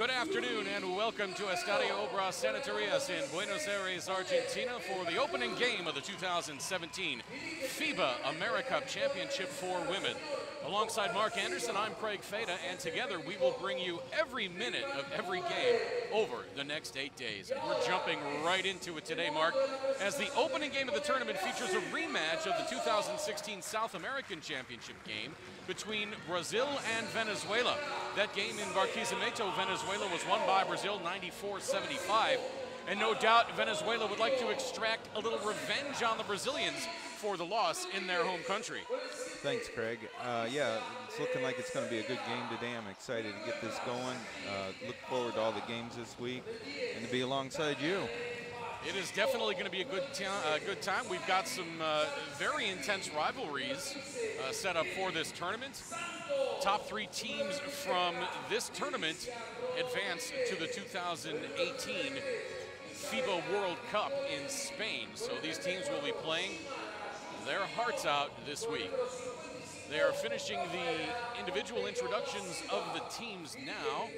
Good afternoon and welcome to Estadio Obras Sanitarias in Buenos Aires, Argentina for the opening game of the 2017 FIBA AmeriCup Championship for Women. Alongside Mark Anderson, I'm Craig Fada, and together we will bring you every minute of every game over the next 8 days. And we're jumping right into it today, Mark, as the opening game of the tournament features a rematch of the 2016 South American Championship game between Brazil and Venezuela. That game in Barquisimeto, Venezuela was won by Brazil 94-75. And no doubt Venezuela would like to extract a little revenge on the Brazilians for the loss in their home country. Thanks, Craig. Yeah, it's looking like it's going to be a good game today. I'm excited to get this going. Look forward to all the games this week and to be alongside you. It is definitely going to be a good time. We've got some very intense rivalries set up for this tournament. Top 3 teams from this tournament advance to the 2018 FIBA World Cup in Spain. So these teams will be playing their hearts out this week. They are finishing the individual introductions of the teams now.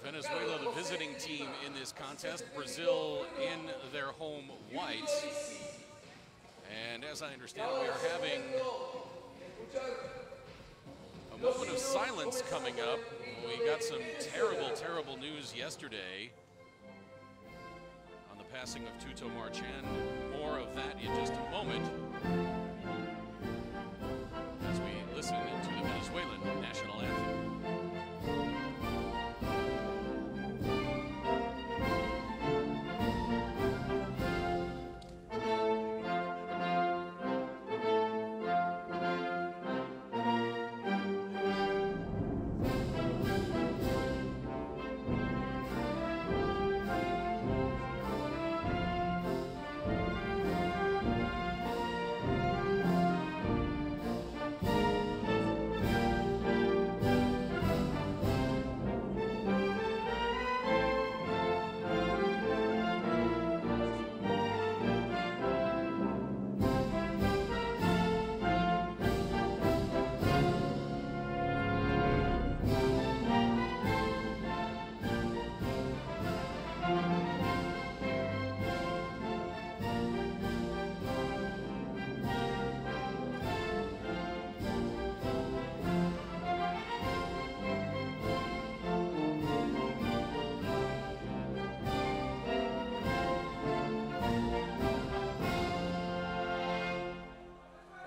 Venezuela, the visiting team in this contest. Brazil in their home whites. And as I understand it, we are having a moment of silence coming up. We got some terrible, terrible news yesterday on the passing of Tullo Marchand. More of that in just a moment as we listen to the Venezuelan national anthem.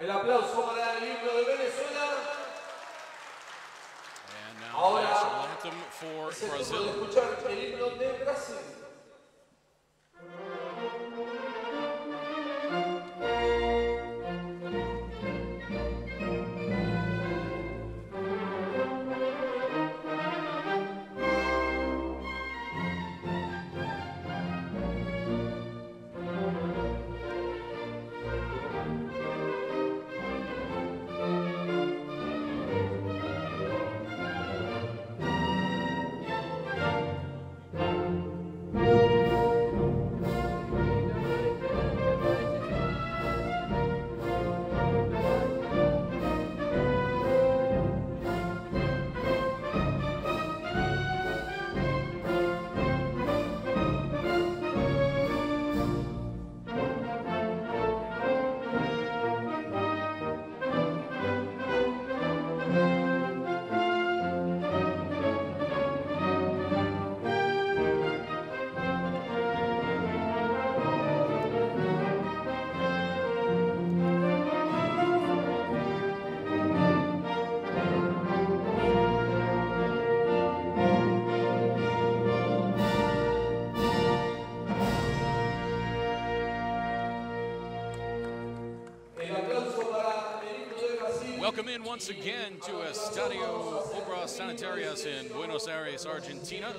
El aplauso para el himno de Venezuela. And now the national anthem for Brazil. Escuchar el himno de Brasil. Welcome in once again to Estadio Obras Sanitarias in Buenos Aires, Argentina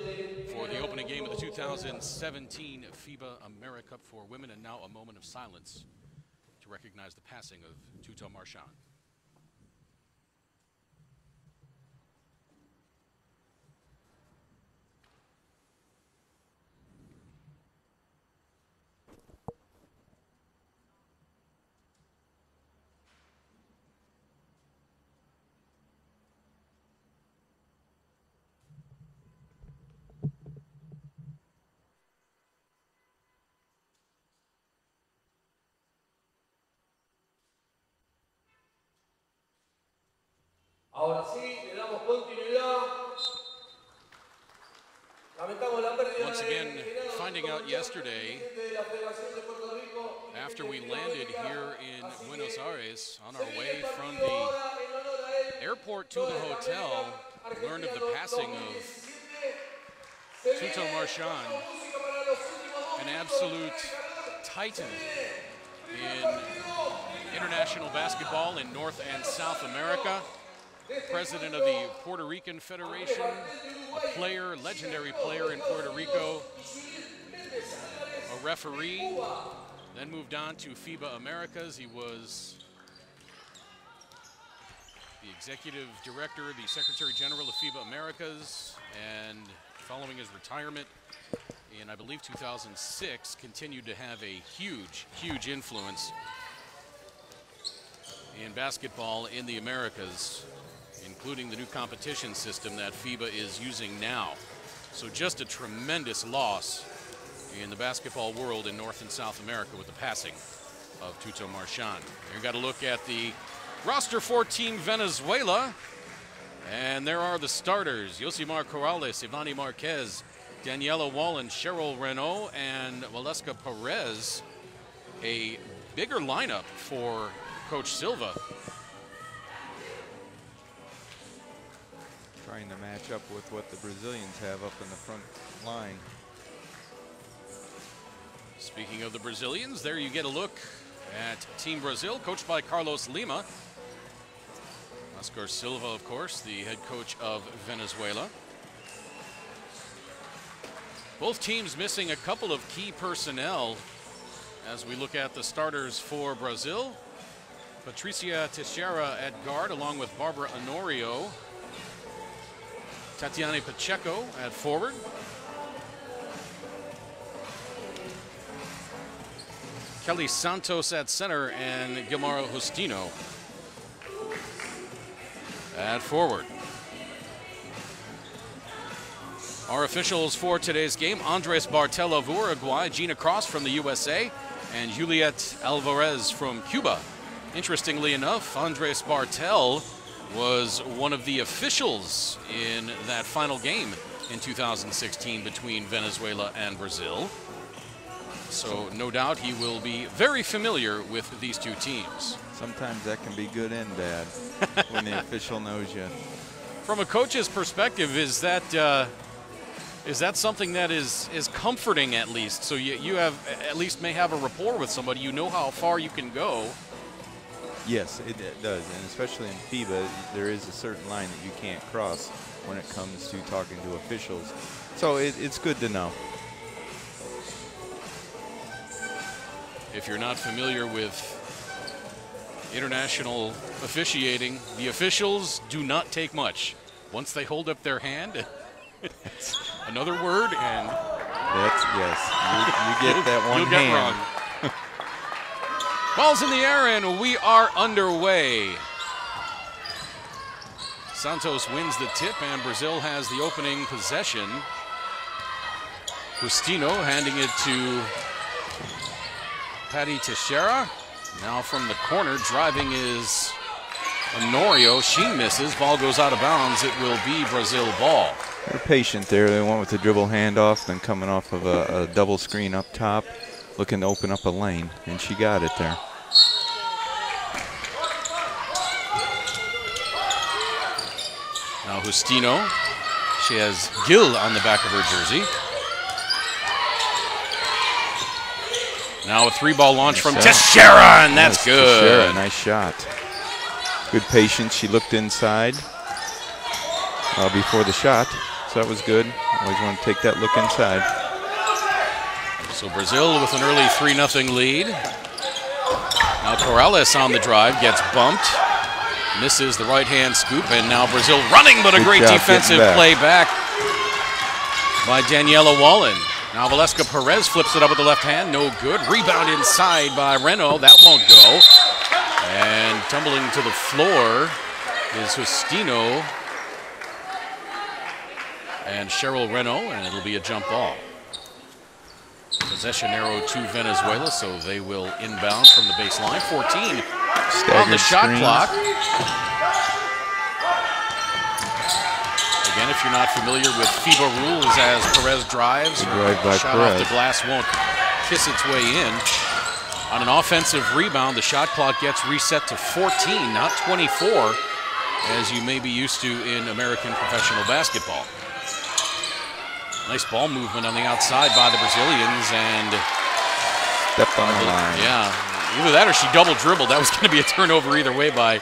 for the opening game of the 2017 FIBA AmeriCup for Women. And now a moment of silence to recognize the passing of Tullo Marchand. Ahora sí, le damos continuidad. Once again, finding out yesterday, after we landed here in Buenos Aires, on our way from the airport to the hotel, learned of the passing of Tullo Marchand, an absolute titan in international basketball in North and South America, president of the Puerto Rican Federation, a player, legendary player in Puerto Rico, a referee, then moved on to FIBA Americas. He was the executive director, the secretary general of FIBA Americas, and following his retirement in, I believe, 2006, continued to have a huge, huge influence in basketball in the Americas, including the new competition system that FIBA is using now. So just a tremendous loss in the basketball world in North and South America with the passing of Tullo Marchand. We've got to look at the roster for Team Venezuela. And there are the starters: Yosimar Corrales, Ivani Marquez, Daniela Wallen, Cheryl Renault, and Valeska Perez. A bigger lineup for Coach Silva. Trying to match up with what the Brazilians have up in the front line. Speaking of the Brazilians, there you get a look at Team Brazil, coached by Carlos Lima. Oscar Silva, of course, the head coach of Venezuela. Both teams missing a couple of key personnel as we look at the starters for Brazil. Patricia Teixeira at guard, along with Barbara Honorio. Tatiana Pacheco at forward. Kelly Santos at center, and Guilmara Justino at forward. Our officials for today's game: Andres Bartel of Uruguay, Gina Cross from the USA, and Juliet Alvarez from Cuba. Interestingly enough, Andres Bartel was one of the officials in that final game in 2016 between Venezuela and Brazil. So no doubt he will be very familiar with these two teams. Sometimes that can be good and bad when the official knows you. From a coach's perspective, is that something that is comforting, at least? So you have at least may have a rapport with somebody. You know how far you can go. Yes, it does, and especially in FIBA, there is a certain line that you can't cross when it comes to talking to officials. So it's good to know. If you're not familiar with international officiating, the officials do not take much. Once they hold up their hand, it's another word, and that's, yes, you get that one you'll hand. Get wrong. Ball's in the air, and we are underway. Santos wins the tip, and Brazil has the opening possession. Justino handing it to Patty Teixeira. Now from the corner, driving is Honorio. She misses. Ball goes out of bounds. It will be Brazil ball. They're patient there. They went with the dribble handoff, then coming off of a double screen up top, looking to open up a lane, and she got it there. Now Justino. She has Gil on the back of her jersey. Now a three-ball launch from Teixeira, and that's good. Teixeira, nice shot. Good patience. She looked inside before the shot, so that was good. Always want to take that look inside. So Brazil with an early 3-0 lead. Now Corrales on the drive, gets bumped, misses the right-hand scoop, and now Brazil running, but a great defensive play back by Daniela Wallen. Now Valeska Perez flips it up with the left hand, no good. Rebound inside by Renault, that won't go. And tumbling to the floor is Justino and Cheryl Renault, and it'll be a jump ball. Possession arrow to Venezuela, so they will inbound from the baseline. 14 on the shot clock. again, if you're not familiar with FIBA rules, as Perez drives, her shot off the glass won't kiss its way in. On an offensive rebound, the shot clock gets reset to 14, not 24, as you may be used to in American professional basketball. Nice ball movement on the outside by the Brazilians, and stepped on the line. Yeah, either that or she double dribbled. That was going to be a turnover either way by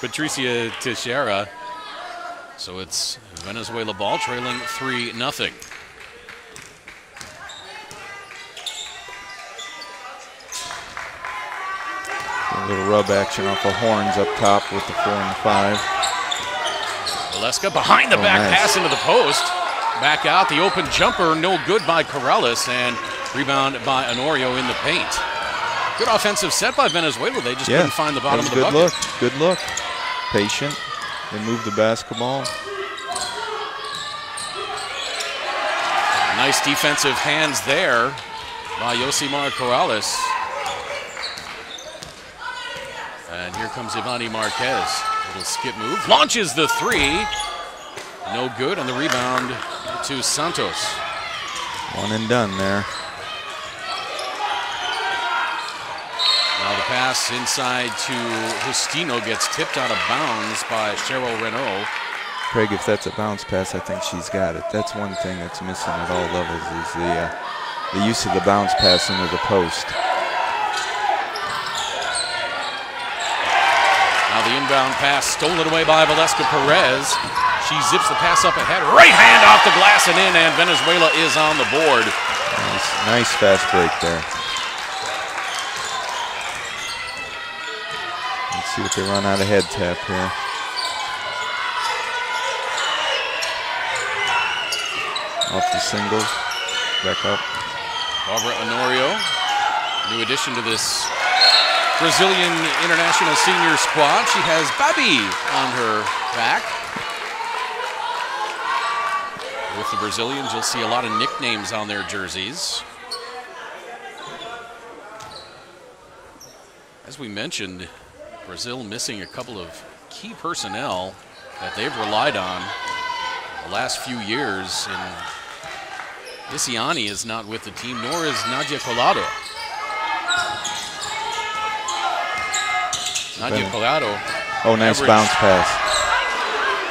Patricia Teixeira. So it's Venezuela ball, trailing 3-0. A little rub action off the horns up top with the 4 and 5. Valeska behind the back pass into the post. Back out, the open jumper, no good by Corrales, and rebound by Honorio in the paint. Good offensive set by Venezuela. They just couldn't find the bottom of the bucket. Good look. Patient. They moved the basketball. Nice defensive hands there by Yosimar Corrales. And here comes Ivani Marquez. Little skip move. Launches the three. No good, and the rebound to Santos. One and done there. Now the pass inside to Justino gets tipped out of bounds by Cheryl Renault. Craig, if that's a bounce pass, I think she's got it. That's one thing that's missing at all levels is the use of the bounce pass into the post. Now the inbound pass stolen away by Valeska Perez. She zips the pass up ahead. Right hand off the glass and in, and Venezuela is on the board. Nice fast break there. Let's see what they run out of head tap here. Off the singles. Back up. Barbara Honorio, new addition to this Brazilian international senior squad. She has Babi on her back. With the Brazilians, you'll see a lot of nicknames on their jerseys. As we mentioned, Brazil missing a couple of key personnel that they've relied on the last few years. And Isiani is not with the team, nor is Nadia Collado. Nadia Collado. Oh, nice bounce pass.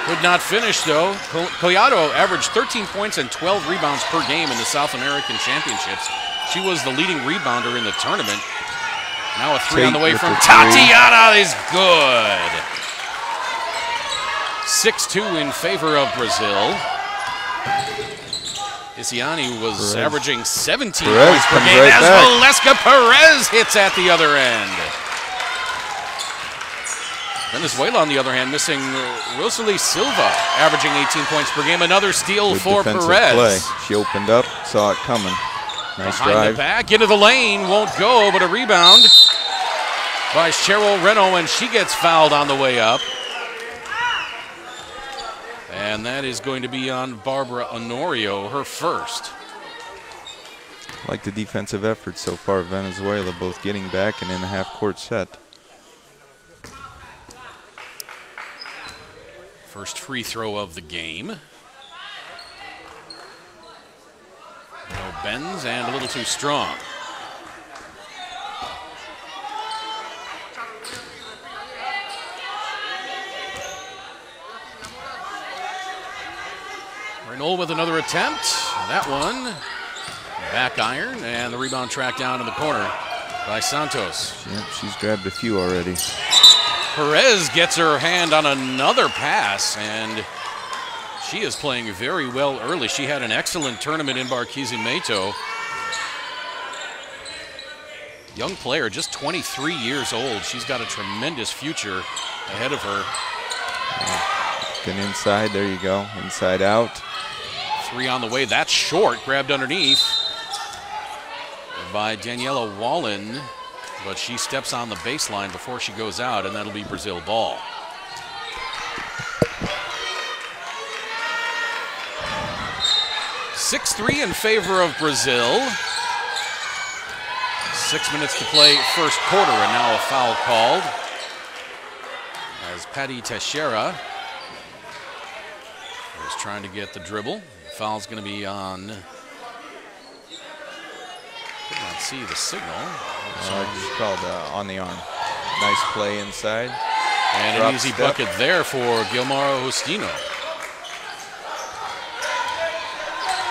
Could not finish, though. Collado averaged 13 points and 12 rebounds per game in the South American Championships. She was the leading rebounder in the tournament. Now a three on the way from Tatiana is good. 6-2 in favor of Brazil. Isiani was averaging 17 points per game as Valeska Perez hits at the other end. Venezuela, on the other hand, missing Rosalie Silva, averaging 18 points per game. Another steal for Perez. Play. She opened up, saw it coming. Nice Behind drive. the back, into the lane, won't go, but a rebound by Cheryl Renault, and she gets fouled on the way up. And that is going to be on Barbara Honorio, her first. Like the defensive effort so far, Venezuela, both getting back and in the half-court set. First free throw of the game. No bends and a little too strong. Renault with another attempt. That one, back iron, and the rebound tracked down in the corner by Santos. Yep, she's grabbed a few already. Perez gets her hand on another pass, and she is playing very well early. She had an excellent tournament in Barquisimeto. Young player, just 23 years old. She's got a tremendous future ahead of her. Looking inside, there you go, inside out. Three on the way, that's short, grabbed underneath by Daniela Wallen. But she steps on the baseline before she goes out, and that'll be Brazil ball. (6-3) in favor of Brazil. 6 minutes to play first quarter, and now a foul called as Patty Teixeira Just trying to get the dribble. The foul's going to be on. Could not see the signal. Just called on the arm. Nice play inside. And Drop an easy step. bucket there for Gilmar Justino.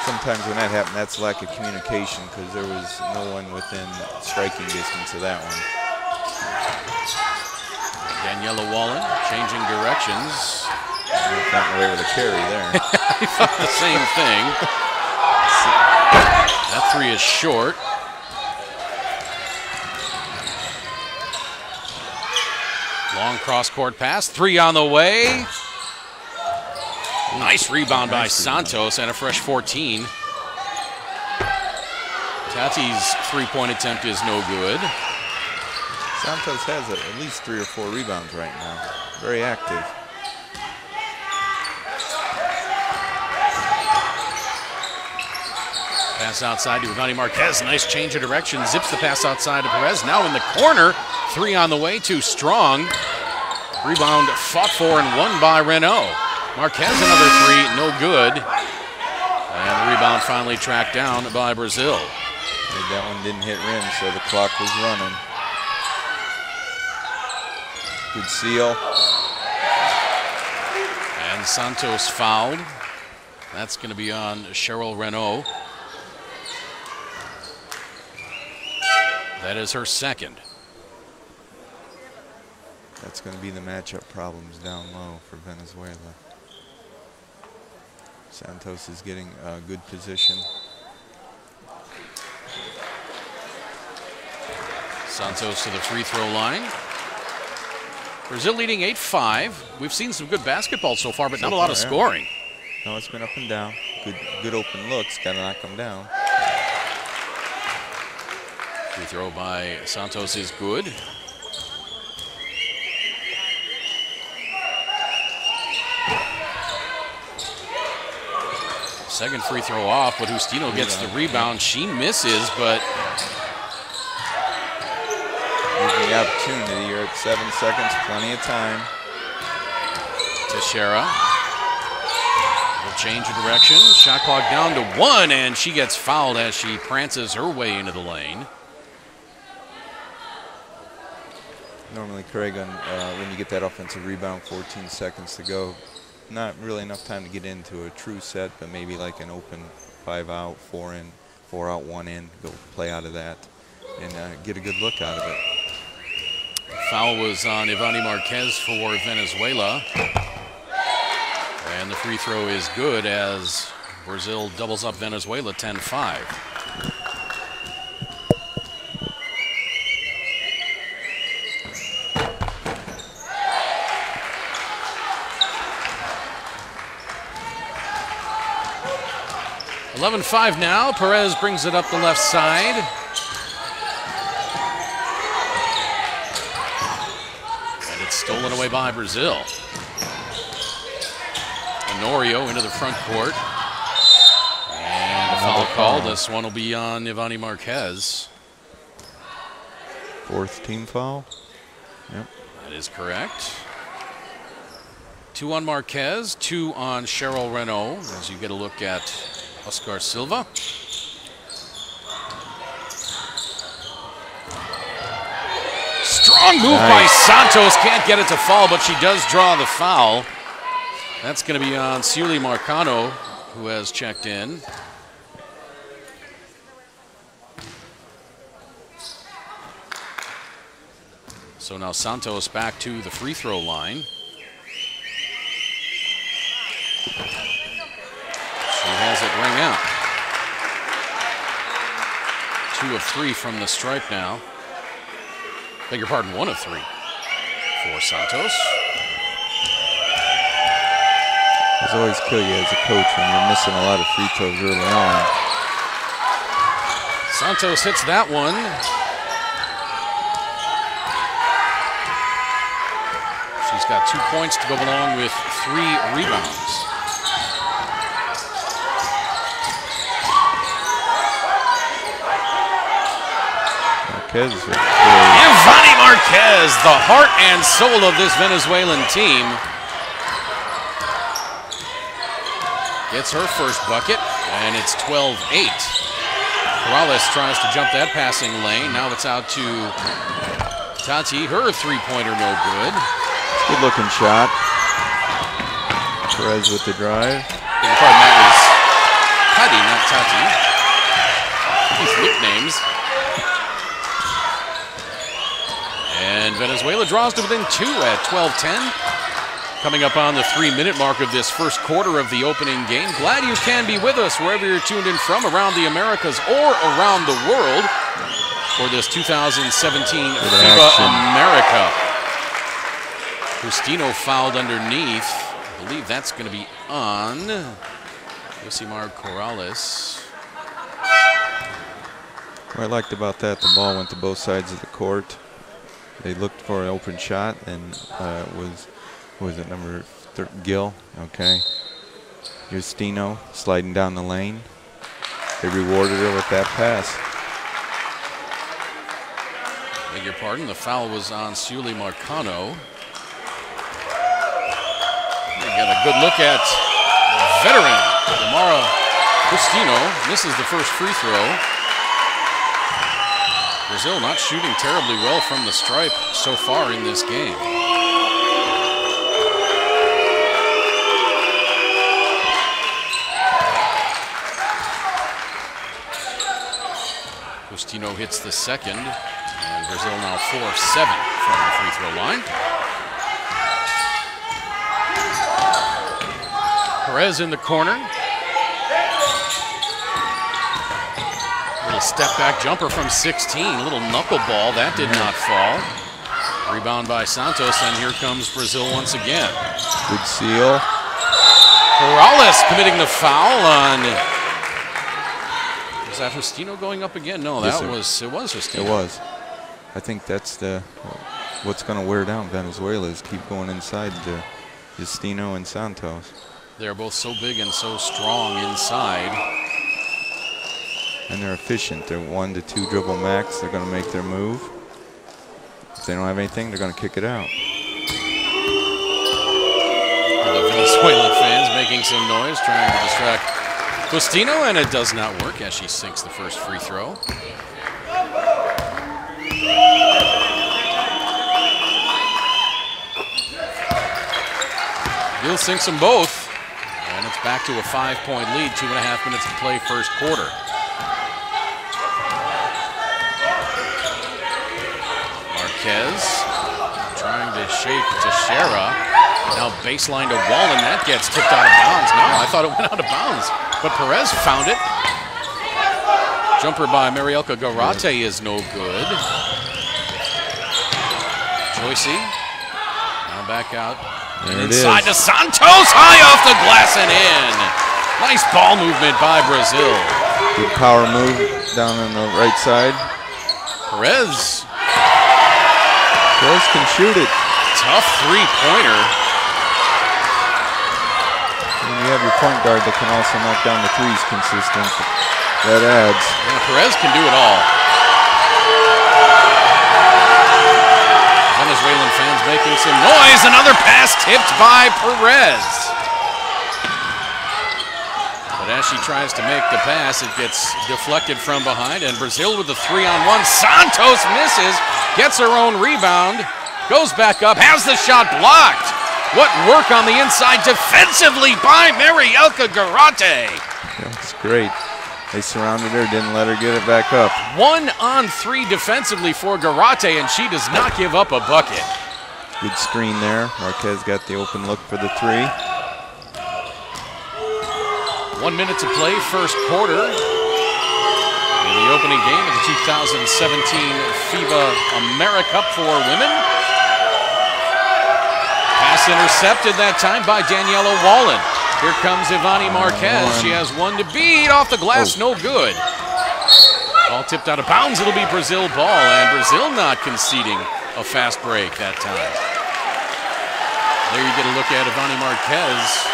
Sometimes when that happened, that's lack of communication because there was no one within striking distance of that one. Daniela Wallen changing directions. Gotten away with a carry there. I thought the same thing. That three is short. Long cross-court pass. Three on the way. Nice rebound by Santos and a fresh 14. Tati's three-point attempt is no good. Santos has at least 3 or 4 rebounds right now. Very active. Pass outside to Ivani Marquez. Nice change of direction. Zips the pass outside to Perez. Now in the corner. Three on the way. Too strong. Rebound fought for and won by Renault. Marquez another three. No good. And the rebound finally tracked down by Brazil. That one didn't hit rim, so the clock was running. Good seal. And Santos fouled. That's going to be on Cheryl Renault. That is her second. That's going to be the matchup problems down low for Venezuela. Santos is getting a good position. Santos to the free throw line. Brazil leading 8-5. We've seen some good basketball so far, but not a lot of scoring. No, it's been up and down. Good open looks. Got to knock them down. Free throw by Santos is good. Second free throw off, but Justino gets the rebound. She misses, but the opportunity. You're at 7 seconds, plenty of time. Teixeira will change of direction. Shot clock down to 1, and she gets fouled as she prances her way into the lane. Normally, Craig, when you get that offensive rebound, 14 seconds to go, not really enough time to get into a true set, but maybe like an open 5 out, 4 in, 4 out, 1 in, go play out of that and get a good look out of it. Foul was on Ivani Marquez for Venezuela. And the free throw is good as Brazil doubles up Venezuela 10-5. $11-5 now. Perez brings it up the left side. And it's stolen away by Brazil. Honorio into the front court. And a foul call. This one will be on Ivani Marquez. 4th team foul. Yep. That is correct. 2 on Marquez, 2 on Cheryl Renault, as you get a look at Oscar Silva. Strong move by Santos. Can't get it to fall, but she does draw the foul. That's going to be on Ciuli Marcano, who has checked in. So now Santos back to the free throw line. She has it ring out. 2 of 3 from the stripe now. Beg your pardon, 1 of 3 for Santos. It's always kill you as a coach when you're missing a lot of free throws early on. Santos hits that one. She's got 2 points to go along with 3 rebounds. Ivani Marquez, the heart and soul of this Venezuelan team. gets her first bucket, and it's 12-8. Corrales tries to jump that passing lane. Now it's out to Tati. Her three-pointer no good. Good looking shot. Perez with the drive. Pardon, that was Tati, not Tati. These nicknames. And Venezuela draws to within 2 at 12-10. Coming up on the 3-minute mark of this first quarter of the opening game. Glad you can be with us wherever you're tuned in from, around the Americas or around the world, for this 2017 FIBA AmeriCup. Justino fouled underneath. I believe that's going to be on Yosimar Corrales. What I liked about that, the ball went to both sides of the court. They looked for an open shot, and was it number Gill? Okay. Justino sliding down the lane. They rewarded her with that pass. Beg your pardon, the foul was on Sully Marcano. We got a good look at veteran Lamara Justino. Misses the first free throw. Brazil not shooting terribly well from the stripe so far in this game. Justino hits the second, and Brazil now 4 of 7 from the free throw line. Perez in the corner. Little step back jumper from 16, a little knuckleball, that did not fall. Rebound by Santos, and here comes Brazil once again. Good seal. Corrales committing the foul on. Was that Justino going up again? No, that was, it was Justino. It was. I think that's what's going to wear down Venezuela, is keep going inside to Justino and Santos. They're both so big and so strong inside. And they're efficient. They're 1 to 2 dribble max. They're going to make their move. If they don't have anything, they're going to kick it out. The Venezuelan fans making some noise, trying to distract Justino, and it does not work as she sinks the first free throw. Gill sinks them both, and it's back to a 5-point lead, 2.5 minutes to play first quarter. Marquez trying to shape Teixeira. Now baseline to Wallen, that gets tipped out of bounds. No, I thought it went out of bounds, but Perez found it. Jumper by Marielka Garate is no good. Joycey now back out. There it inside is. to Santos, high off the glass and in. Nice ball movement by Brazil. Good power move down on the right side. Perez. Perez can shoot it. Tough three-pointer. When you have your point guard that can also knock down the threes consistent, that adds. Yeah, Perez can do it all. Venezuelan fans making some noise. Another pass tipped by Perez. But as she tries to make the pass, it gets deflected from behind, and Brazil with the 3-on-1. Santos misses, gets her own rebound, goes back up, has the shot blocked. What work on the inside defensively by Marielka Garate. That's great. They surrounded her, didn't let her get it back up. 1-on-3 defensively for Garate, and she does not give up a bucket. Good screen there. Marquez got the open look for the 3. 1 minute to play, first quarter. In the opening game of the 2017 FIBA AmeriCup for women. Pass intercepted that time by Daniela Wallen. Here comes Ivani Marquez. She has one to beat off the glass, no good. Ball tipped out of bounds. It'll be Brazil ball, and Brazil not conceding a fast break that time. There you get a look at Ivani Marquez.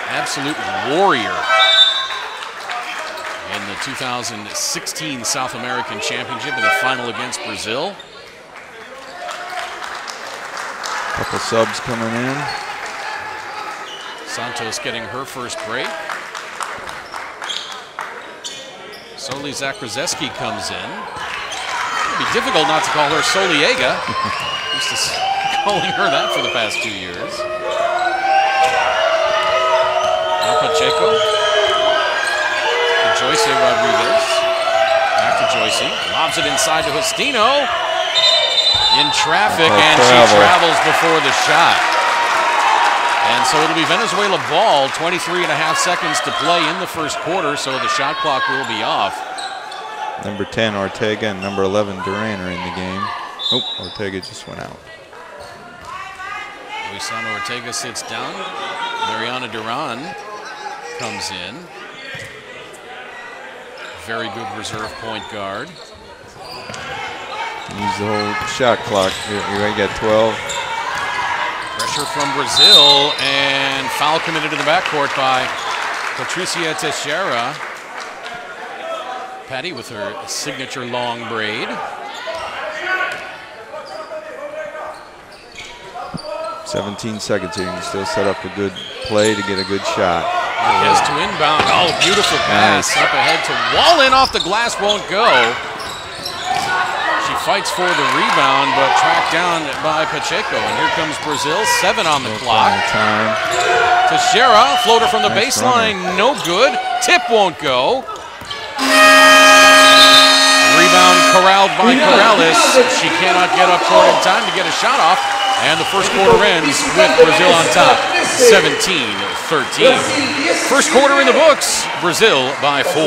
Absolute warrior in the 2016 South American Championship in the final against Brazil. Couple subs coming in. Santos getting her first break. Soli Zakrzeski comes in. It'd be difficult not to call her Soliega. Used to calling her that for the past 2 years. Now Pacheco. To Joyce Rodriguez. Back to Joyce. Lobs it inside to Justino. In traffic, and she travels before the shot. And so it'll be Venezuela ball, 23.5 seconds to play in the first quarter, so the shot clock will be off. Number 10, Ortega, and number 11, Duran are in the game. Oh, Ortega just went out. Luisano Ortega sits down. Mariana Duran comes in. Very good reserve point guard. Use the whole shot clock. You got 12. Pressure from Brazil, and foul committed to the backcourt by Patricia Teixeira. Patty with her signature long braid. 17 seconds here. You can still set up a good play to get a good shot. Marquez to inbound. Oh, beautiful pass. Nice. Up ahead to Wallen. Off the glass, won't go. She fights for the rebound, but tracked down by Pacheco. And here comes Brazil. 7 on the clock. Teixeira, floater from the baseline. No good. Tip won't go. Rebound corralled by Corrales. She cannot get up court in time to get a shot off. And the first quarter ends with Brazil on top, 17-13. First quarter in the books, Brazil by 4.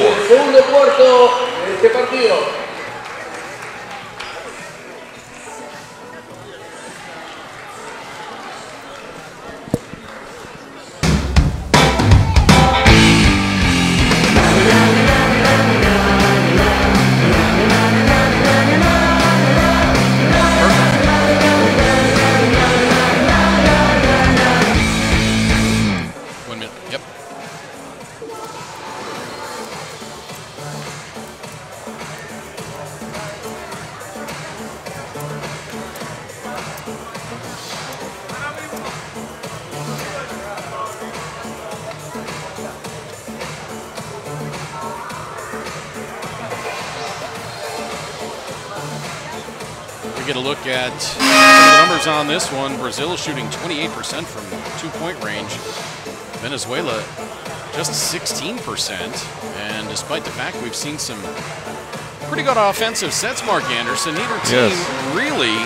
Get a look at the numbers on this one. Brazil shooting 28% from two-point range. Venezuela just 16%. And despite the fact we've seen some pretty good offensive sets, Mark Anderson, neither team really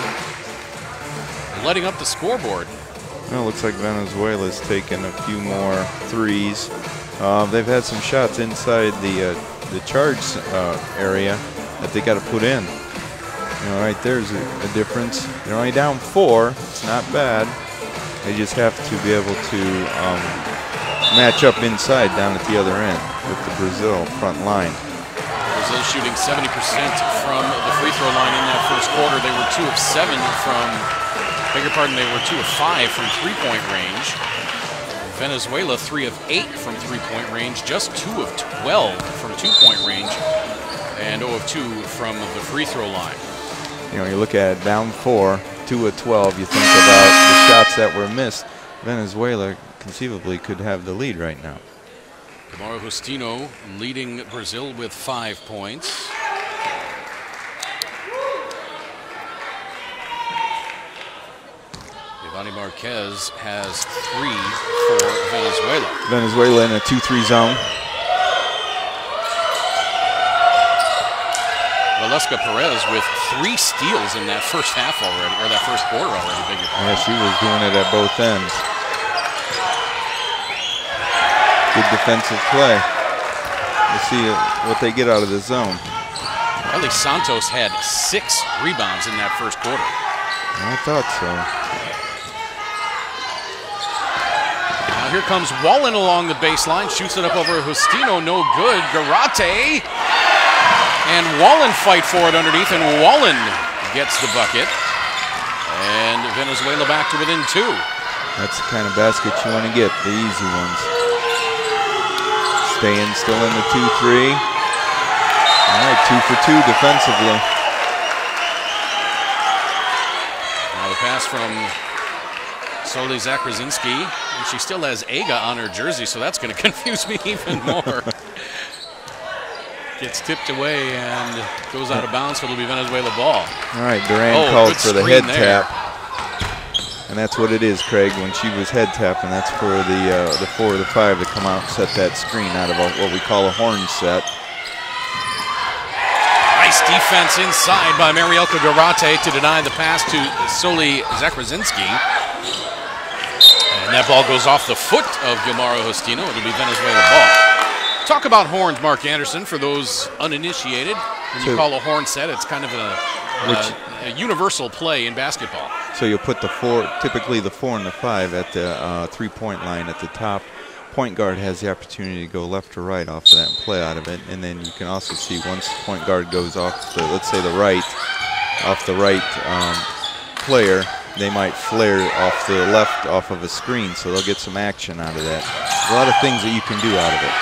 letting up the scoreboard. Well, it looks like Venezuela's taken a few more threes. They've had some shots inside the charge area that they got to put in. You know, right there's a difference. They're only down 4. It's not bad. They just have to be able to match up inside down at the other end with the Brazil front line. Brazil shooting 70% from the free throw line in that first quarter. They were 2 of 7 from, beg your pardon, they were 2 of 5 from three-point range. Venezuela 3 of 8 from three-point range, just 2 of 12 from two-point range, and 0 of 2 from the free throw line. You know, you look at it, down 4, 2 of 12. You think about the shots that were missed. Venezuela conceivably could have the lead right now. Mauro Justino leading Brazil with 5 points. Giovanni Marquez has 3 for Venezuela. Venezuela in a 2-3 zone. Valeska Perez with 3 steals in that first half already, or that first quarter already, beg your pardon. Yeah, she was doing it at both ends. Good defensive play. We'll see what they get out of the zone. Riley Santos had 6 rebounds in that first quarter. I thought so. Now here comes Wallen along the baseline, shoots it up over Justino, no good. Garate. And Wallen fight for it underneath, and Wallen gets the bucket. And Venezuela back to within 2. That's the kind of basket you want to get, the easy ones. Staying still in the 2-3. All right, 2 for 2 defensively. Now the pass from Soli Zakrzeski And she still has Aga on her jersey, so that's going to confuse me even more. Gets tipped away and goes out of bounds, so it'll be Venezuela ball. All right, Duran called for the head tap. And that's what it is, Craig. When she was head tapping, that's for the 4 or the 5 to come out and set that screen out of what we call a horn set. Nice defense inside by Marielka Garate to deny the pass to Soli Zakrazinski. And that ball goes off the foot of Gilmaro Justino. It'll be Venezuela ball. Talk about horns, Mark Anderson, for those uninitiated. When you call a horn set, it's kind of a universal play in basketball. So you'll put the 4, typically the 4 and the 5 at the 3-point line at the top. Point guard has the opportunity to go left or right off of that and play out of it. And then you can also see once point guard goes off the, let's say the right, off the right player, they might flare off the left off of a screen, so they'll get some action out of that. A lot of things that you can do out of it.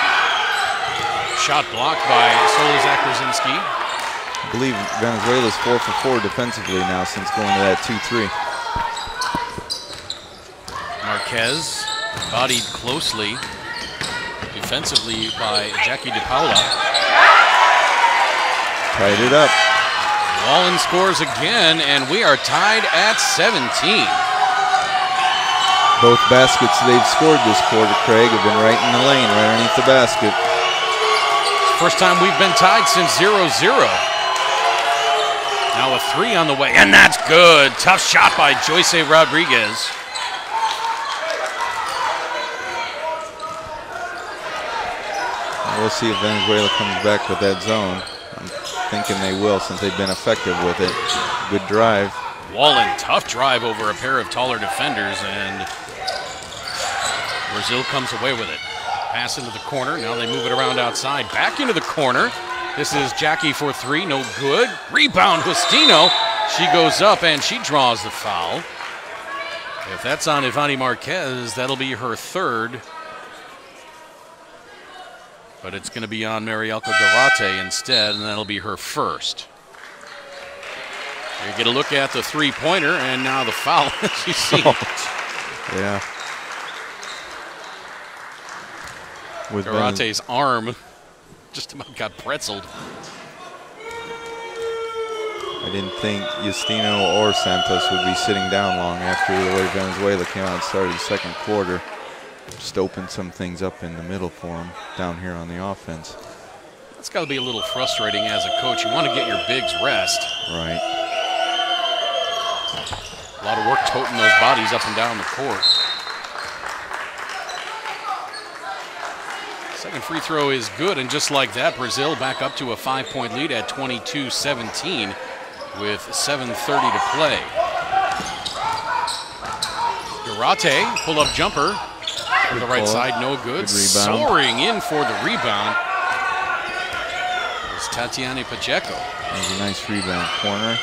Shot blocked by Soli Zakrazinski. I believe Venezuela's 4 for 4 defensively now since going to that 2-3. Marquez bodied closely defensively by Jackie DePaula. Tied it up. Wallen scores again, and we are tied at 17. Both baskets they've scored this quarter, Craig, have been right in the lane, right underneath the basket. First time we've been tied since 0-0. Now a 3 on the way, and that's good. Tough shot by Joyce Rodriguez. We'll see if Venezuela comes back with that zone. I'm thinking they will since they've been effective with it. Good drive. Wallen, tough drive over a pair of taller defenders, and Brazil comes away with it. Pass into the corner. Now they move it around outside. Back into the corner. This is Jackie for 3. No good. Rebound, Justino. She goes up and she draws the foul. If that's on Ivani Marquez, that'll be her 3rd. But it's going to be on Marielka Garate instead, and that'll be her 1st. You get a look at the 3-pointer, and now the foul, as you see. Yeah. With Garate's arm just about got pretzeled. I didn't think Justino or Santos would be sitting down long after the way Venezuela came out and started the second quarter. Just opened some things up in the middle for them down here on the offense. That's got to be a little frustrating as a coach. You want to get your bigs rest. Right. A lot of work toting those bodies up and down the court. Second free throw is good, and just like that, Brazil back up to a 5-point lead at 22-17 with 7:30 to play. Garate, pull-up jumper. On the right side, no good. Soaring in for the rebound is Tatiana Pacheco. There's a nice rebound corner.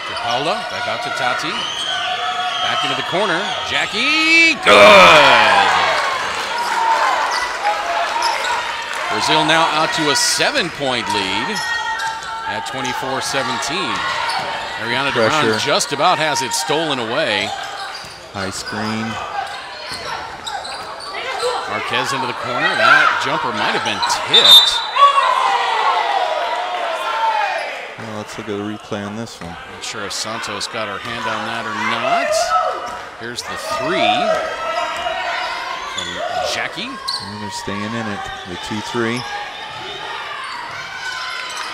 DePaula, back out to Tati. Back into the corner. Jackie, good! Brazil now out to a 7-point lead at 24-17. Mariana Duran just about has it stolen away. High screen. Marquez into the corner. That jumper might have been tipped. Well, let's look at the replay on this one. Not sure if Santos got her hand on that or not. Here's the 3 from Jackie. And they're staying in it. The 2-3.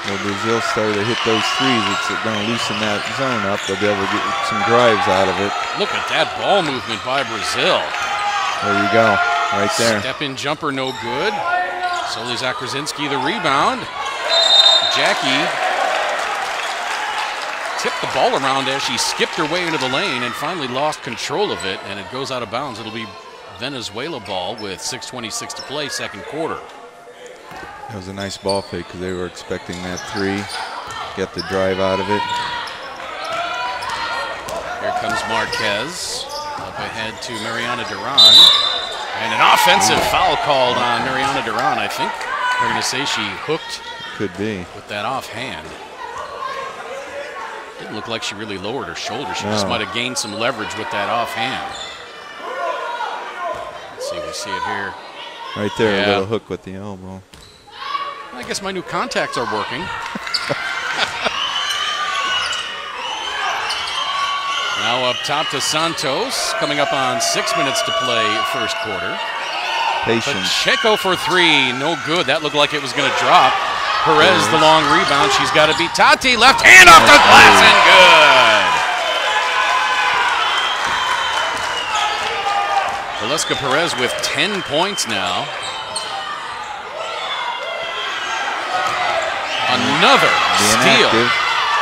Well, Brazil started to hit those threes. It's going to loosen that zone up. They'll be able to get some drives out of it. Look at that ball movement by Brazil. There you go. Right there. Step-in jumper, no good. Soli Zakrazinski, the rebound. Jackie tipped the ball around as she skipped her way into the lane and finally lost control of it, and it goes out of bounds. It'll be Venezuela ball with 6:26 to play, second quarter. That was a nice ball fake because they were expecting that 3. Get the drive out of it. Here comes Marquez. Up ahead to Mariana Duran. And an offensive foul called on Mariana Duran. I think they're going to say she hooked. Could be. With that offhand. Didn't look like she really lowered her shoulder. She just might have gained some leverage with that offhand. see if we see it here. Right there, Yeah. a little hook with the elbow. I guess my new contacts are working. Now up top to Santos, coming up on 6 minutes to play first quarter. Patience. Pacheco for three, no good. That looked like it was going to drop. Perez, the long rebound. She's got to beat Tati. Left hand off the glass and good. Valeska Perez with 10 points now. Another steal. Inactive.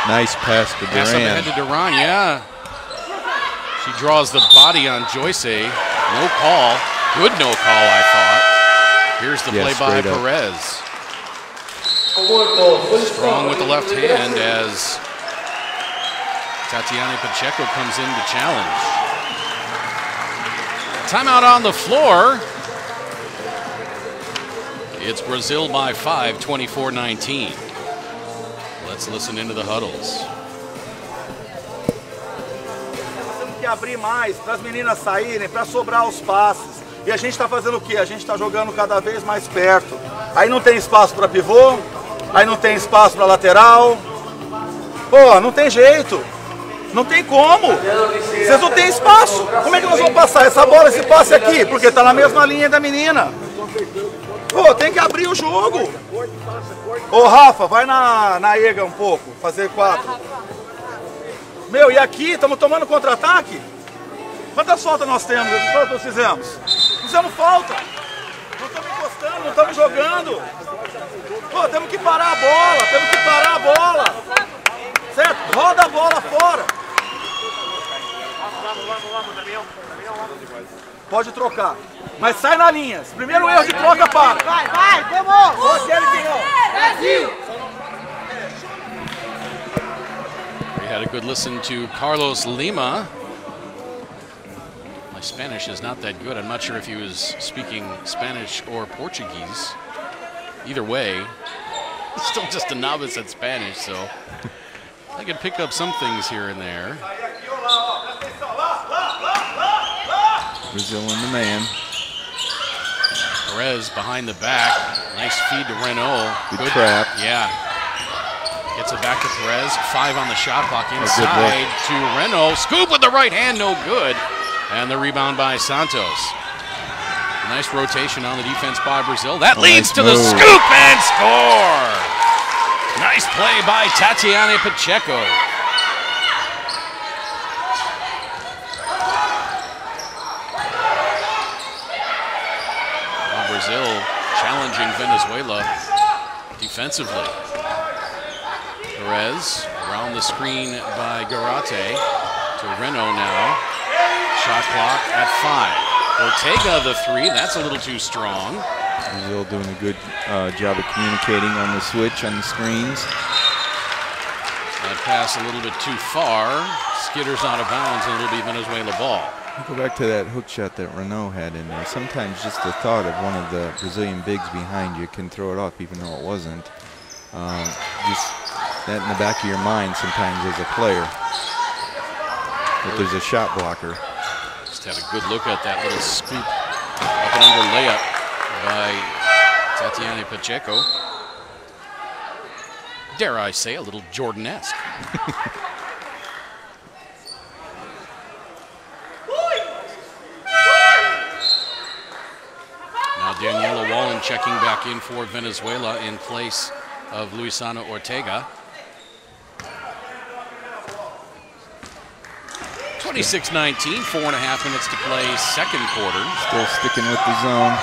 Nice pass to Pass up Duran. ahead to Duran, yeah. She draws the body on Joyce. No call. Good no call, I thought. Here's the play by straight up. Perez. Strong with the left hand as Tatiana Pacheco comes in to challenge. Timeout on the floor. It's Brazil by 5, 24-19. Let's listen into the huddles. Temos que abrir mais para as meninas saírem, para sobrar os passes. E a gente está fazendo o quê? A gente está jogando cada vez mais perto. Aí não tem espaço para pivô, aí não tem espaço para lateral. Pô, não tem jeito. Não tem como. Vocês não têm espaço. Como é que nós vamos passar essa bola, esse passe aqui? Porque está na mesma linha da menina. Pô, tem que abrir o jogo. Ô, Rafa, vai na EGA um pouco, fazer 4. Meu, e aqui, estamos tomando contra-ataque? Quantas faltas nós temos? Quantas nós fizemos? Fizemos falta. Não estamos encostando, não estamos jogando. Pô, temos que parar a bola, temos que parar a bola. Certo? Roda a bola fora. Pode trocar. Mas sai na linha. Primeiro erro de troca, para. Vai, vamos! Brasil! We had a good listen to Carlos Lima. My Spanish is not that good. I'm not sure if he was speaking Spanish or Portuguese. Either way, still just a novice at Spanish, so I can pick up some things here and there. Brazil in the man. Perez behind the back. Nice feed to Renault. Good trap. Yeah. Gets it back to Perez. 5 on the shot clock good inside to Renault. Scoop with the right hand, no good. And the rebound by Santos. Nice rotation on the defense by Brazil. That leads nice to the move. scoop and score. Nice play by Tatiana Pacheco. Brazil challenging Venezuela defensively. Perez around the screen by Garate to Renault now. Shot clock at 5. Ortega the 3, that's a little too strong. Brazil doing a good job of communicating on the switch, on the screens. That pass a little bit too far. Skitters out of bounds and it'll be Venezuela ball. Go back to that hook shot that Renault had in there. Sometimes just the thought of one of the Brazilian bigs behind you can throw it off, even though it wasn't. Just that in the back of your mind sometimes as a player. If there's a shot blocker. Just had a good look at that little scoop up and under layup by Tatiana Pacheco. Dare I say, a little Jordan-esque. Now Daniela Wallen checking back in for Venezuela in place of Luisana Ortega. 26-19, 4.5 minutes to play second quarter. Still sticking with the zone.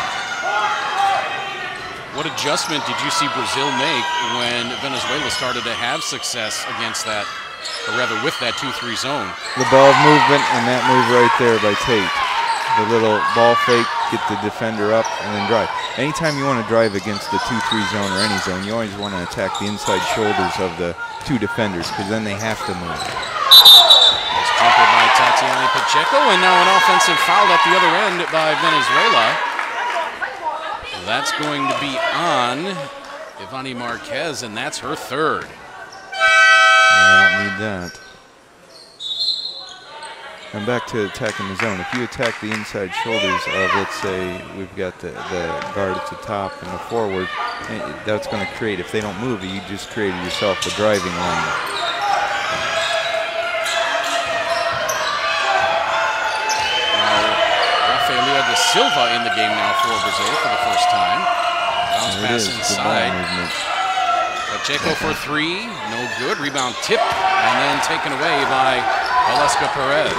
What adjustment did you see Brazil make when Venezuela started to have success against that, or rather with that 2-3 zone? The ball movement and that move right there by Tate. The little ball fake, get the defender up, and then drive. Anytime you want to drive against the 2-3 zone or any zone, you always want to attack the inside shoulders of the two defenders, because then they have to move. Nice jumper by Tatiana Pacheco, and now an offensive foul at the other end by Venezuela. That's going to be on Ivani Marquez, and that's her third. I don't need that. And back to attacking the zone. If you attack the inside shoulders of, let's say, we've got the guard at the top and the forward, that's going to create, if they don't move, you just created yourself a driving lane. Rafaelia da Silva in the game now for Brazil for the first time. Bounce pass inside. Pacheco for three, no good. Rebound tip, and then taken away by Valeska Perez.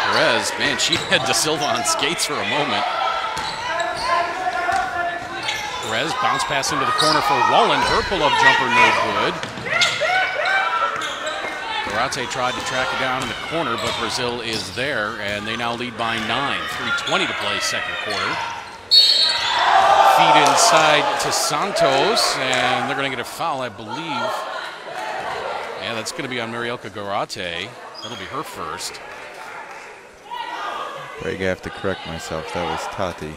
Perez, man, she had da Silva on skates for a moment. Perez, bounce pass into the corner for Wallen. Her pull-up jumper, no good. Garate tried to track it down in the corner, but Brazil is there, and they now lead by 9. 3:20 to play second quarter. Feed inside to Santos, and they're going to get a foul, I believe. Yeah, that's going to be on Marielka Garate. That'll be her first. Greg, I have to correct myself. That was Tati,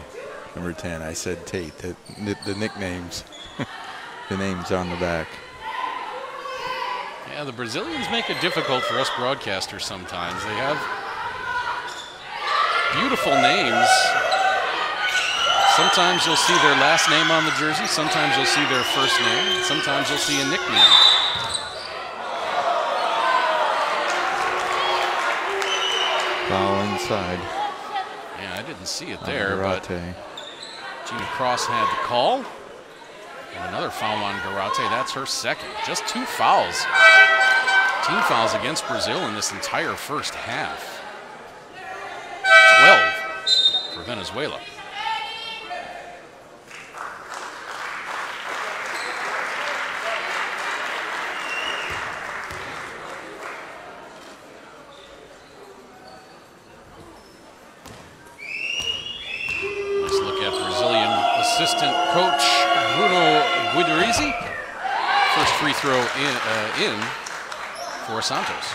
number 10. I said Tate. The nicknames, the names on the back. Yeah, the Brazilians make it difficult for us broadcasters sometimes. They have beautiful names. Sometimes you'll see their last name on the jersey. Sometimes you'll see their first name. Sometimes you'll see a nickname. Foul inside. Yeah, I didn't see it there, but Gina Cross had the call. And another foul on Garate. That's her second. Just 2 fouls. Team fouls against Brazil in this entire first half. 12 for Venezuela. Assistant coach Bruno Guidarizzi. First free throw in for Santos.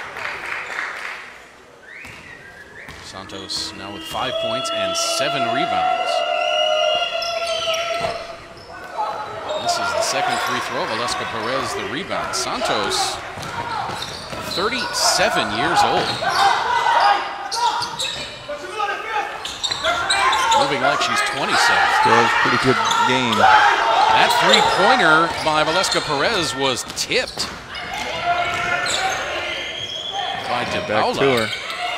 Santos now with 5 points and 7 rebounds. This is the second free throw. Valeska Perez the rebound. Santos, 37 years old. Moving like she's 27. Still a pretty good game. That three-pointer by Valeska Perez was tipped by DePaula. Back to her.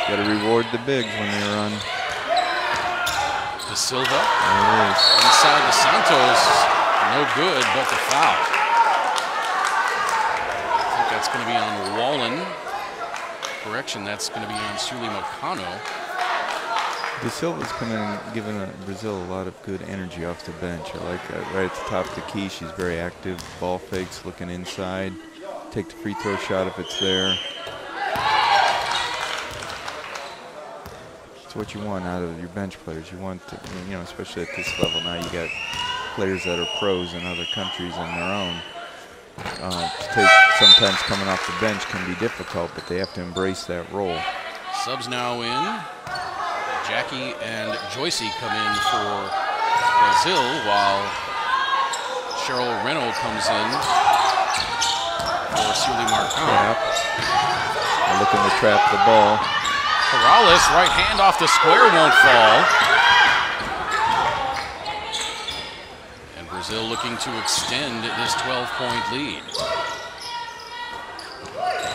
Got to reward the bigs when they run. Da Silva. Inside to Santos. No good, but the foul. I think that's going to be on Wallen. Correction, that's going to be on Suli Mocano. Da Silva's come in and given Brazil a lot of good energy off the bench. I like that. Right at the top of the key, she's very active. Ball fakes, looking inside. Take the free throw shot if it's there. It's what you want out of your bench players. You want to, you know, especially at this level now, you got players that are pros in other countries and their own. To take sometimes coming off the bench can be difficult, but they have to embrace that role. Subs now in. Jackie and Joycey come in for Brazil, while Cheryl Renault comes in for Suli Marchand. They're looking to trap the ball. Corrales, right hand off the square, won't fall. And Brazil looking to extend this 12-point lead.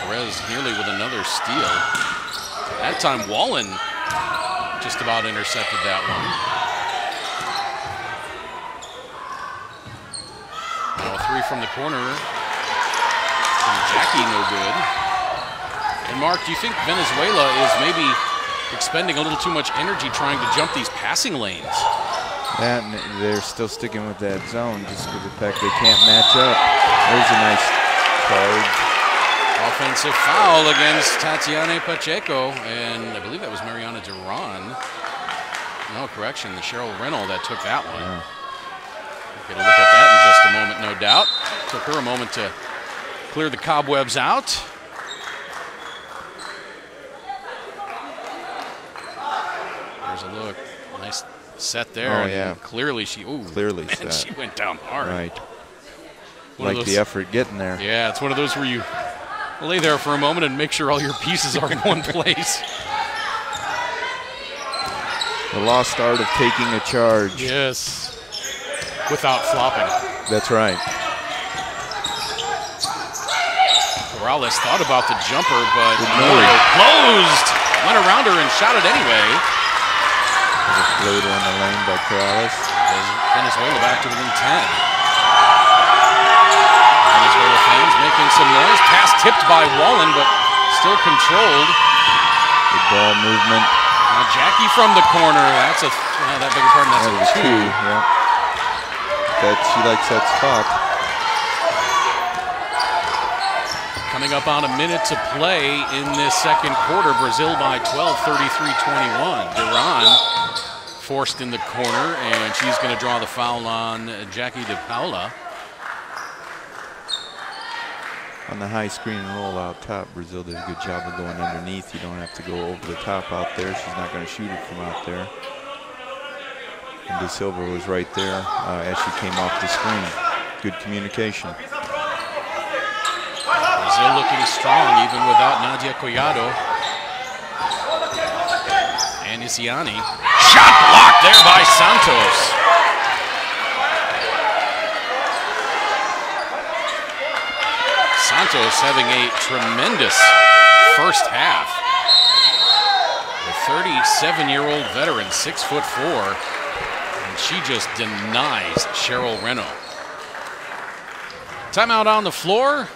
Perez nearly with another steal. That time Wallen just about intercepted that one. Now a three from the corner from Jackie, no good. And Mark, do you think Venezuela is maybe expending a little too much energy trying to jump these passing lanes? That, they're still sticking with that zone just for the fact they can't match up. There's a nice charge. Offensive foul against Tatiana Pacheco, and I believe that was Mariana Duran. No, correction, the Cheryl Reynolds that took that one. Yeah. We'll get a look at that in just a moment, no doubt. Took her a moment to clear the cobwebs out. There's a look, nice set there. Oh, yeah. Clearly she, clearly man, set. she went down hard. Right. One like the effort getting there. Yeah, it's one of those where you Lay there for a moment and make sure all your pieces are in one place. The lost art of taking a charge. Yes. Without flopping. That's right. Corrales thought about the jumper, but closed. Went around her and shot it anyway. There's a floater in the lane by Corrales. Venezuela back to within 10. Venezuela fans making some noise. Pass tipped by Wallen, but still controlled. Good ball movement. Now Jackie from the corner. That's a that bigger part. That's a two. Yeah. She likes that spot. Coming up on a minute to play in this second quarter. Brazil by 12, 33-21. Duran forced in the corner, and she's going to draw the foul on Jackie De Paula. On the high screen and roll out top, Brazil did a good job of going underneath. You don't have to go over the top out there. She's not going to shoot it from out there. And De Silva was right there as she came off the screen. Good communication. Brazil looking strong even without Nadia Collado. And Isiani. Shot blocked there by Santos. Santos having a tremendous first half. The 37-year-old veteran, 6'4", and she just denies Cheryl Reno. Timeout on the floor.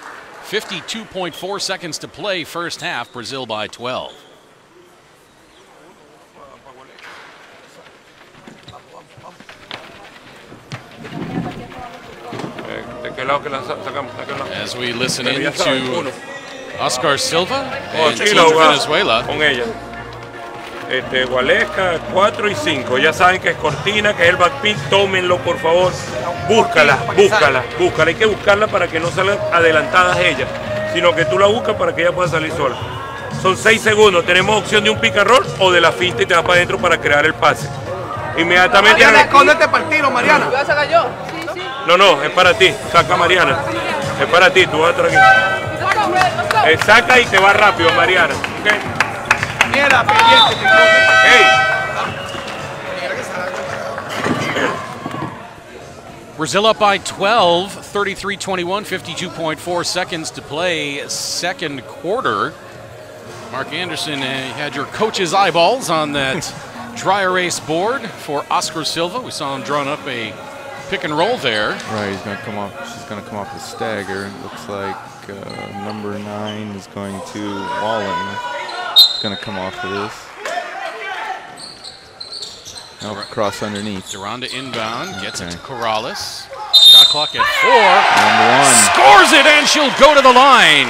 52.4 seconds to play, first half. Brazil by 12. As we listen in to Oscar Silva and Team Venezuela. Gualesca, 4 y 5. Ya saben que es cortina, que es el backpick. Tómenlo, por favor. Búscala. Hay que buscarla para que no salgan adelantadas ellas, sino que tú la buscas para que ella pueda salir sola. Son 6 segundos. Tenemos opción de un pick and roll o de la finta y te vas para adentro para crear el pase. Inmediatamente. Mariana, escóndete para el tiro, Mariana. ¿Voy a sacar yo? Sí. No, es para ti. Saca Mariana. Es para ti, tú vas a estar aquí. Saca y te va rápido, Mariana. ¿Okay? Mira, pendiente. Brazil up by 12, 33-21, 52.4 seconds to play, second quarter. Mark Anderson had your coach's eyeballs on that dry erase board for Oscar Silva. We saw him drawing up a pick and roll there. Right, he's going to come off. She's going to come off the stagger. Looks like number 9 is going to Wallen. It's going to come off of this. Nope, cross underneath. Duranda inbound, gets it to Corrales. Shot clock at 4. And 1. Scores it, and she'll go to the line.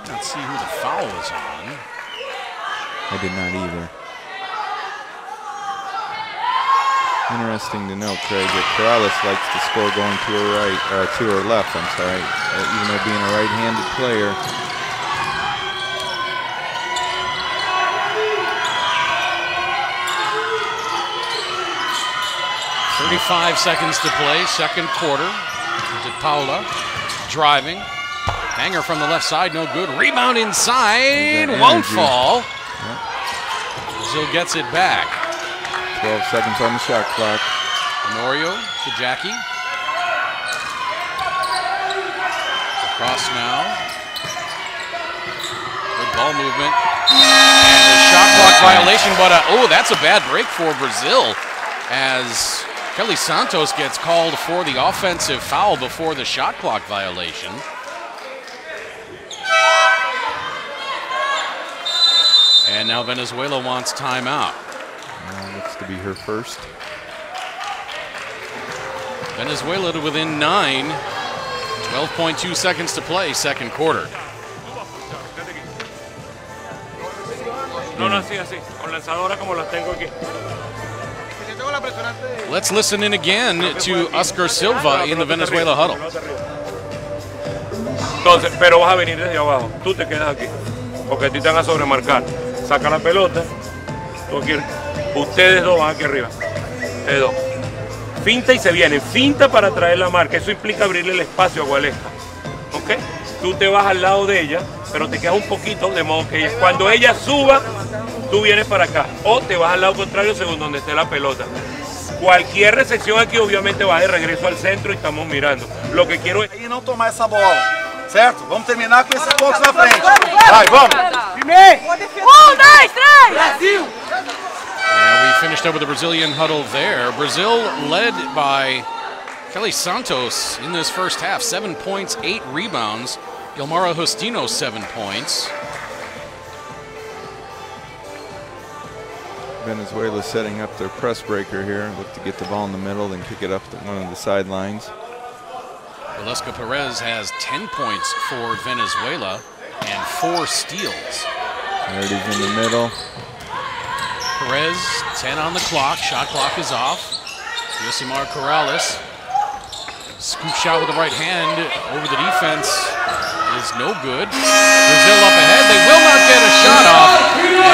Let's see who the foul was on. I did not either. Interesting to note, Craig, that Corrales likes to score going to her right, to her left, I'm sorry, even though being a right-handed player. .35 seconds to play, second quarter. De Paula driving. Hanger from the left side, no good. Rebound inside, won't fall. Yep. Brazil gets it back. 12 seconds on the shot clock. Honorio to Jackie. Across now. Good ball movement. And a shot clock violation, but that's a bad break for Brazil as Kelly Santos gets called for the offensive foul before the shot clock violation. And now Venezuela wants timeout. Looks to be her first. Venezuela to within 9. 12.2 seconds to play, second quarter. No, así, con lanzadora como las tengo aquí. Let's listen in again to Oscar Silva in the Venezuela huddle. Entonces, pero vas a venir desde abajo. Tú te quedas aquí, porque a ti te van a sobremarcar. saca la pelota. Ustedes dos van aquí arriba. Ustedes dos. Finta y se vienen. Finta para traer la marca. Eso implica abrirle el espacio a Gualesca. ¿Ok? Tú te vas al lado de ella, pero te quedas un poquito, de modo que cuando ella suba, tú vienes para acá. O te vas al lado contrario según donde esté la pelota. Cualquier recepción aquí obviamente va de regreso al centro y estamos mirando. Lo que quiero es... E não tomar essa bola, certo? Vamos terminar com esses pontos na frente. Vai, vamos! Brasil! And we finished up with the Brazilian huddle there. Brazil led by Kelly Santos in this first half. 7 points, 8 rebounds. Gilmara Justino, 7 points. Venezuela setting up their press breaker here. Look to get the ball in the middle, then kick it up to one of the sidelines. Velasco Perez has 10 points for Venezuela and 4 steals. There it is in the middle. Perez, 10 on the clock. Shot clock is off. Yosimar Corrales. Scoop shot with the right hand over the defense is no good. Brazil up ahead. They will not get a shot off.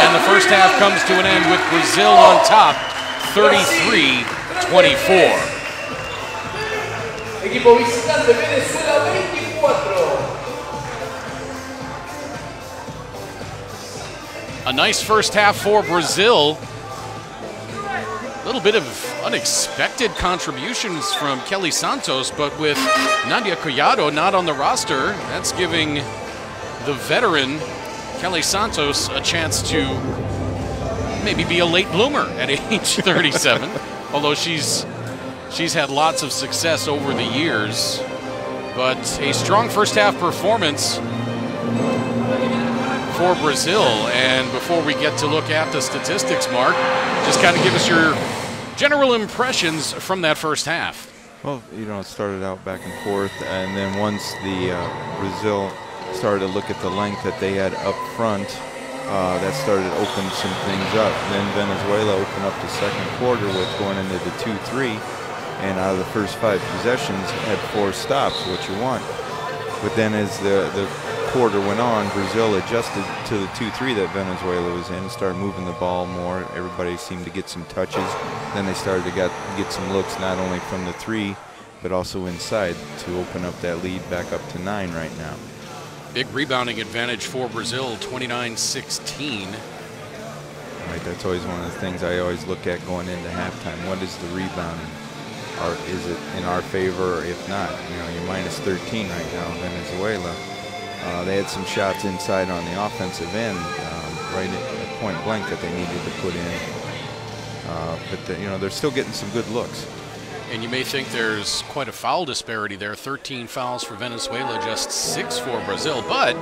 And the first half comes to an end with Brazil on top, 33-24. Equipo visitante Venezuela 24. A nice first half for Brazil. A little bit of unexpected contributions from Kelly Santos, but with Nadia Collado not on the roster, that's giving the veteran Kelly Santos a chance to maybe be a late bloomer at age 37, although she's had lots of success over the years. But a strong first half performance for Brazil. And before we get to look at the statistics, Mark, just kind of give us your general impressions from that first half. Well, you know, it started out back and forth, and then once the Brazil started to look at the length that they had up front, that started to open some things up. Then Venezuela opened up the second quarter with going into the 2-3, and out of the first 5 possessions had 4 stops, what you want. But then as the quarter went on, Brazil adjusted to the 2-3 that Venezuela was in and started moving the ball more. Everybody seemed to get some touches. Then they started to get some looks not only from the 3, but also inside to open up that lead back up to 9 right now. Big rebounding advantage for Brazil, 29-16. Right, that's always one of the things I always look at going into halftime. What is the rebounding? Or is it in our favor, or if not? You know, you're minus 13 right now, Venezuela. They had some shots inside on the offensive end, right at point blank that they needed to put in. But you know, they're still getting some good looks. And you may think there's quite a foul disparity there. 13 fouls for Venezuela, just 6 for Brazil. But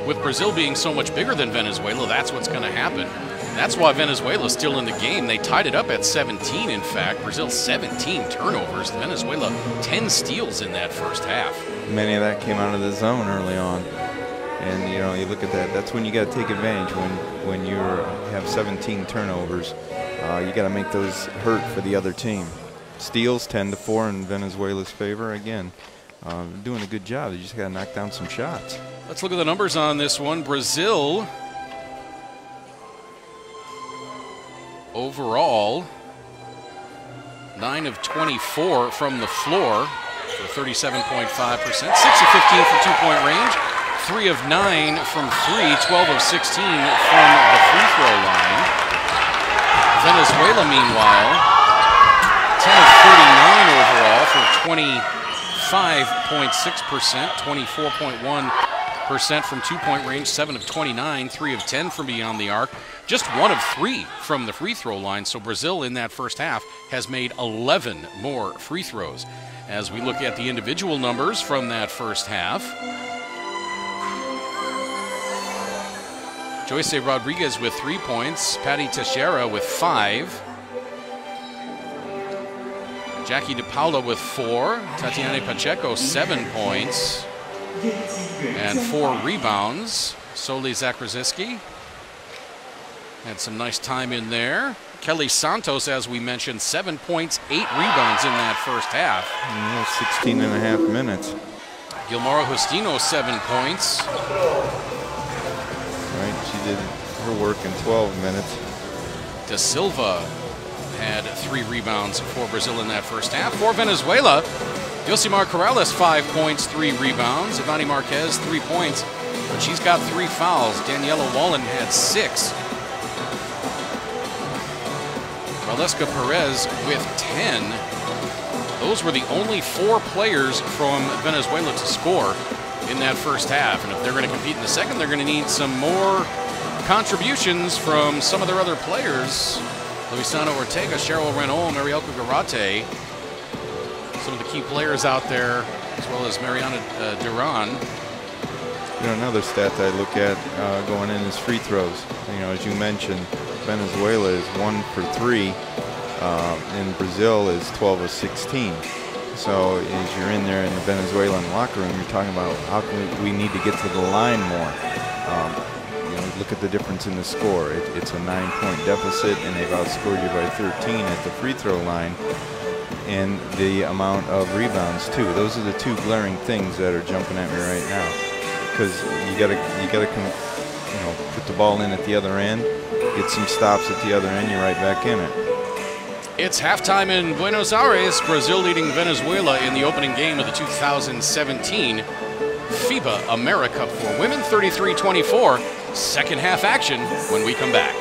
with Brazil being so much bigger than Venezuela, that's what's going to happen. That's why Venezuela's still in the game. They tied it up at 17, in fact. Brazil 17 turnovers. Venezuela 10 steals in that first half. Many of that came out of the zone early on. And you know, you look at that, that's when you got to take advantage. When you have 17 turnovers, you got to make those hurt for the other team. Steals 10-4 in Venezuela's favor. Again, doing a good job. They just got to knock down some shots. Let's look at the numbers on this one. Brazil overall 9 of 24 from the floor for 37.5%, 6 of 15 from two-point range, 3 of 9 from 3, 12 of 16 from the free throw line. Venezuela, meanwhile, 10 of 39 overall for 25.6%, 24.1% from two-point range, 7 of 29, 3 of 10 from beyond the arc, just 1 of 3 from the free throw line. So Brazil in that first half has made 11 more free throws. As we look at the individual numbers from that first half, Joyce Rodriguez with 3 points, Patty Teixeira with 5, Jackie DePaula with 4, Tatiana Pacheco 7 points and 4 rebounds. Soli Zakrzyski had some nice time in there. Kelly Santos, as we mentioned, 7 points, 8 rebounds in that first half. 16 and a half minutes. Gilmara Justino, 7 points. Right, she did her work in 12 minutes. Da Silva had 3 rebounds for Brazil in that first half. For Venezuela, Yosimar Corrales, 5 points, 3 rebounds. Ivani Marquez, 3 points, but she's got 3 fouls. Daniela Wallen had 6. Valeska Perez with 10. Those were the only 4 players from Venezuela to score in that first half. And if they're going to compete in the second, they're going to need some more contributions from some of their other players. Luisana Ortega, Cheryl Renault, Marielka Garate, some of the key players out there, as well as Mariana Duran. You know, another stat that I look at going in is free throws. You know, as you mentioned, Venezuela is 1 for 3, and Brazil is 12 of 16. So as you're in there in the Venezuelan locker room, you're talking about how can we need to get to the line more. You know, look at the difference in the score. It's a 9-point deficit, and they've outscored you by 13 at the free throw line, and the amount of rebounds too. Those are the 2 glaring things that are jumping at me right now, because you gotta you know, put the ball in at the other end, get some stops at the other end, you're right back in it. It's halftime in Buenos Aires. Brazil leading Venezuela in the opening game of the 2017 FIBA AmeriCup for women, 33-24. Second half action when we come back.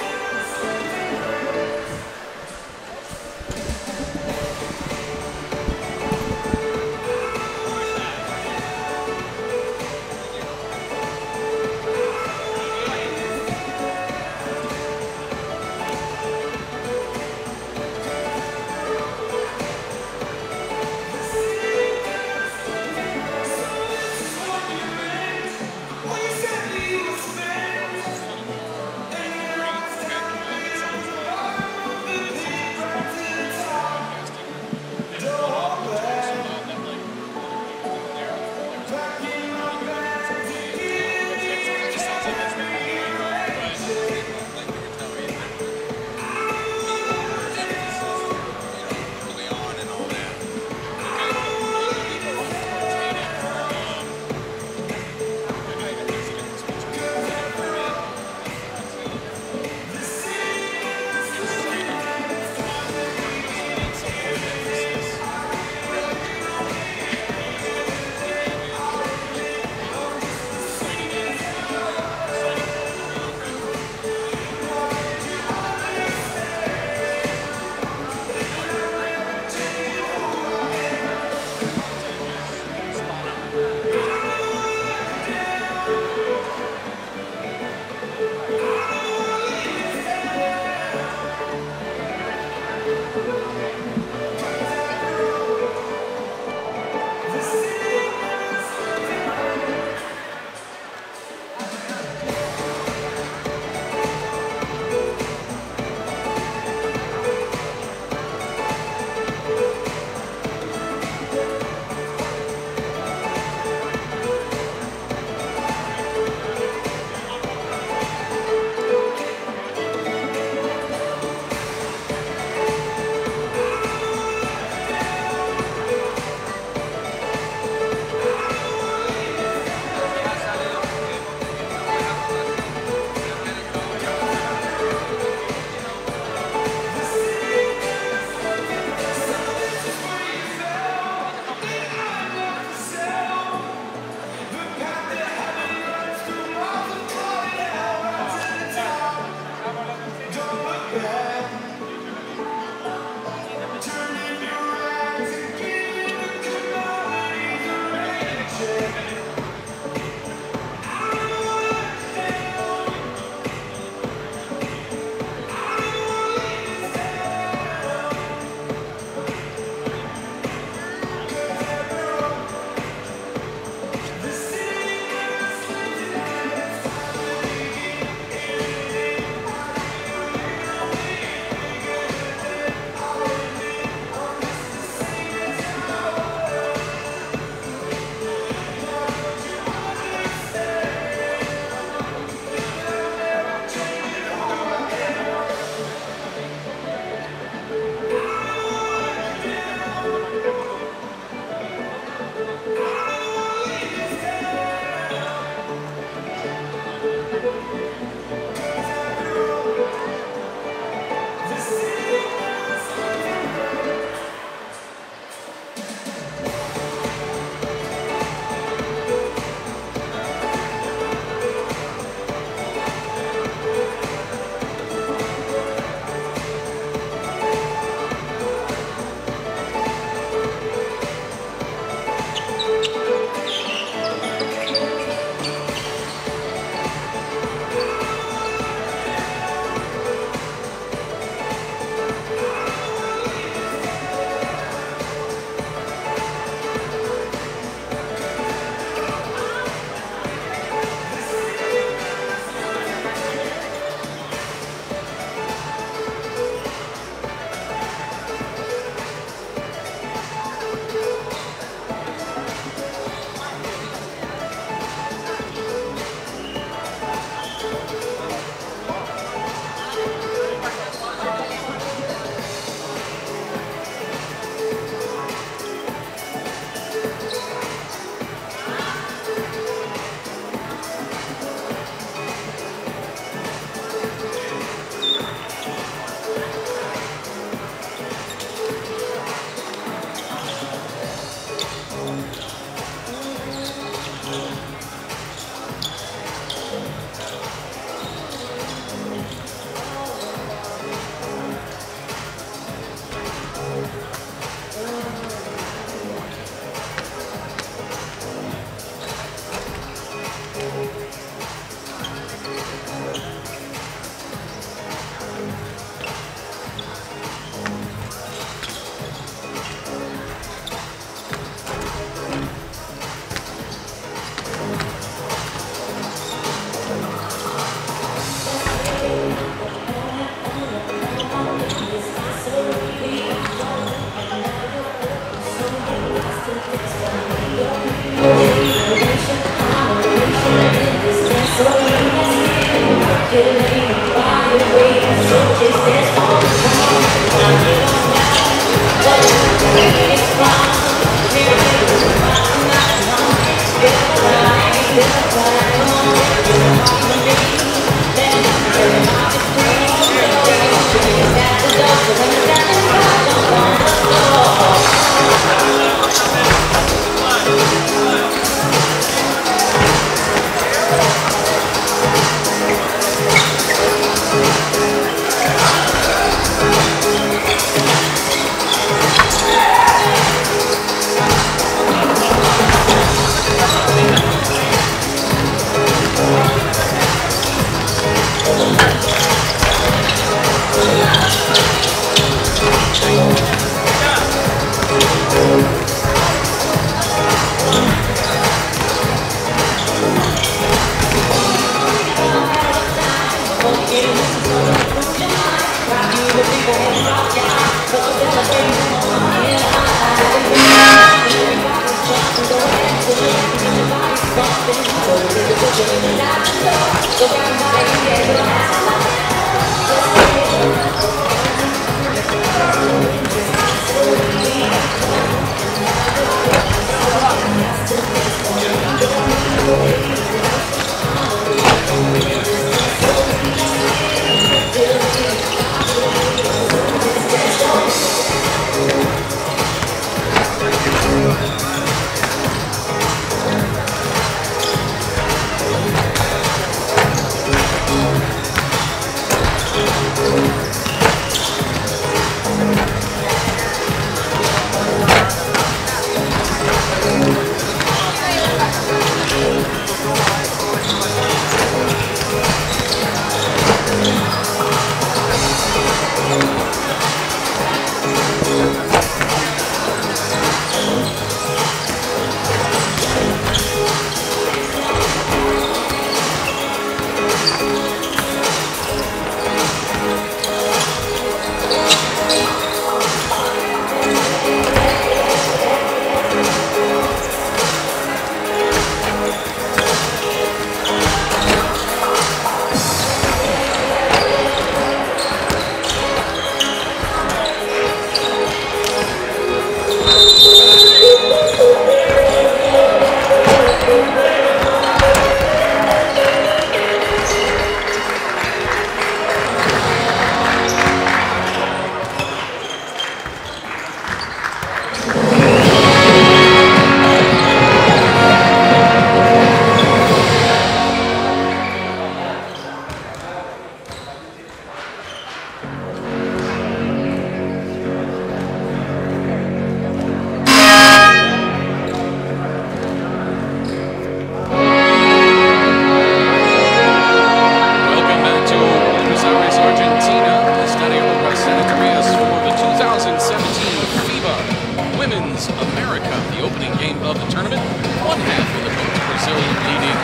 AmeriCup, the opening game of the tournament. One half of the coach, Brazil leading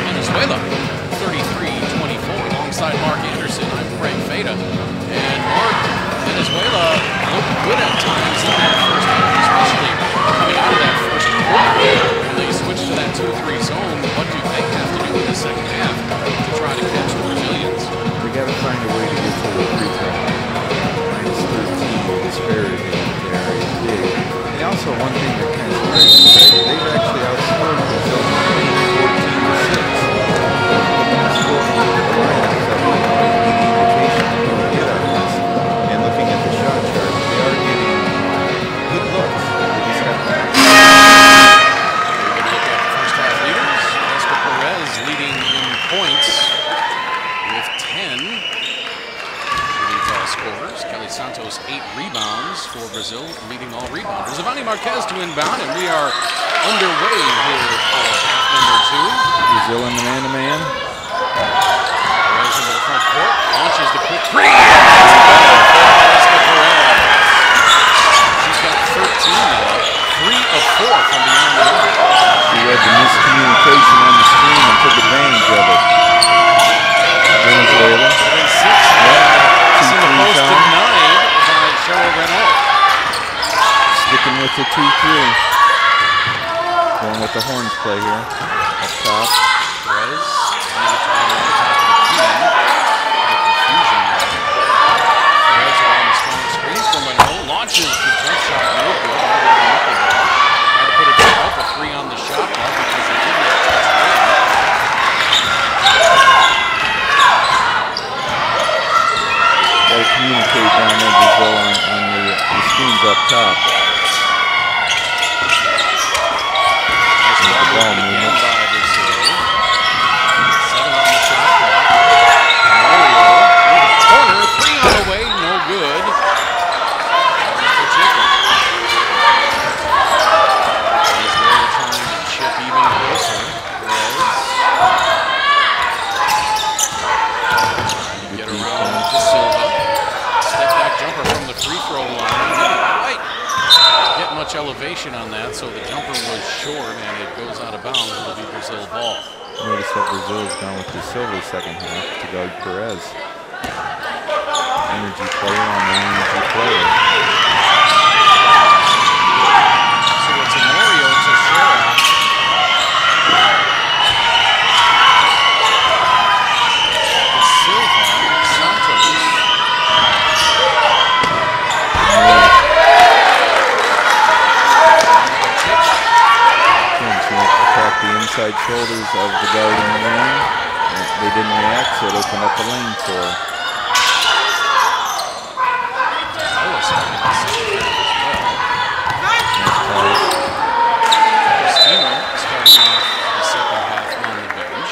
Venezuela 33-24 alongside Mark Anderson. I'm Frank Feta. And Mark, Venezuela looked good at times in that first half, especially coming out of that first quarter. When they switched to that 2-3 zone, what do they have to do in the second half to try to catch the Brazilians? They got to find a way to get to the free throw. Minus 13 disparity there is big. And also one thing that kind of surprised me, they've actually outscored Brazil 14-6. And looking at the shot chart, they are getting good looks. They just have to. We're going to look at the first half leaders. Oscar Perez leading in points with 10. Scorers. Kelly Santos 8 rebounds for Brazil, leading all rebounders. Giovanni Marquez to inbound, and we are underway here for half number 2. Brazil in the man-to-man. Perez into the front court, launches the quick three. Oscar Perez. She's got 13 now, 3 of 4 from beyond the arc. She read the miscommunication on the screen and took advantage of it. Venezuela. Post denied by Cheryl Renault. Sticking with the 2-3. Going with the horns play here. Up top. Perez. Trying to get to the top of the key. Confusion there. Perez around the strong screens from Renault. Launches the jump shot. No good. Tried to put it back up. A 3 on the shot clock because it didn't get touched in. Got to communicate down there, Brazil, on the screens up top. Nice ball movement by Brazil. 7 on the shot clock. Corner, 3 on the way, no good. Venezuela trying to chip even closer. Get around to Silva. Jumper from the free throw line. Didn't quite get much elevation on that, so the jumper was short and it goes out of bounds. It'll be Brazil ball. Notice what Brazil has done with the Silva second half to guard Perez. Energy player on the energy player. So it's Honorio to Shera. To Silva, Santos. Attack the inside shoulders of the guard in the lane. They didn't react, so it opened up the lane for her. Christina starting off the second half on the bench,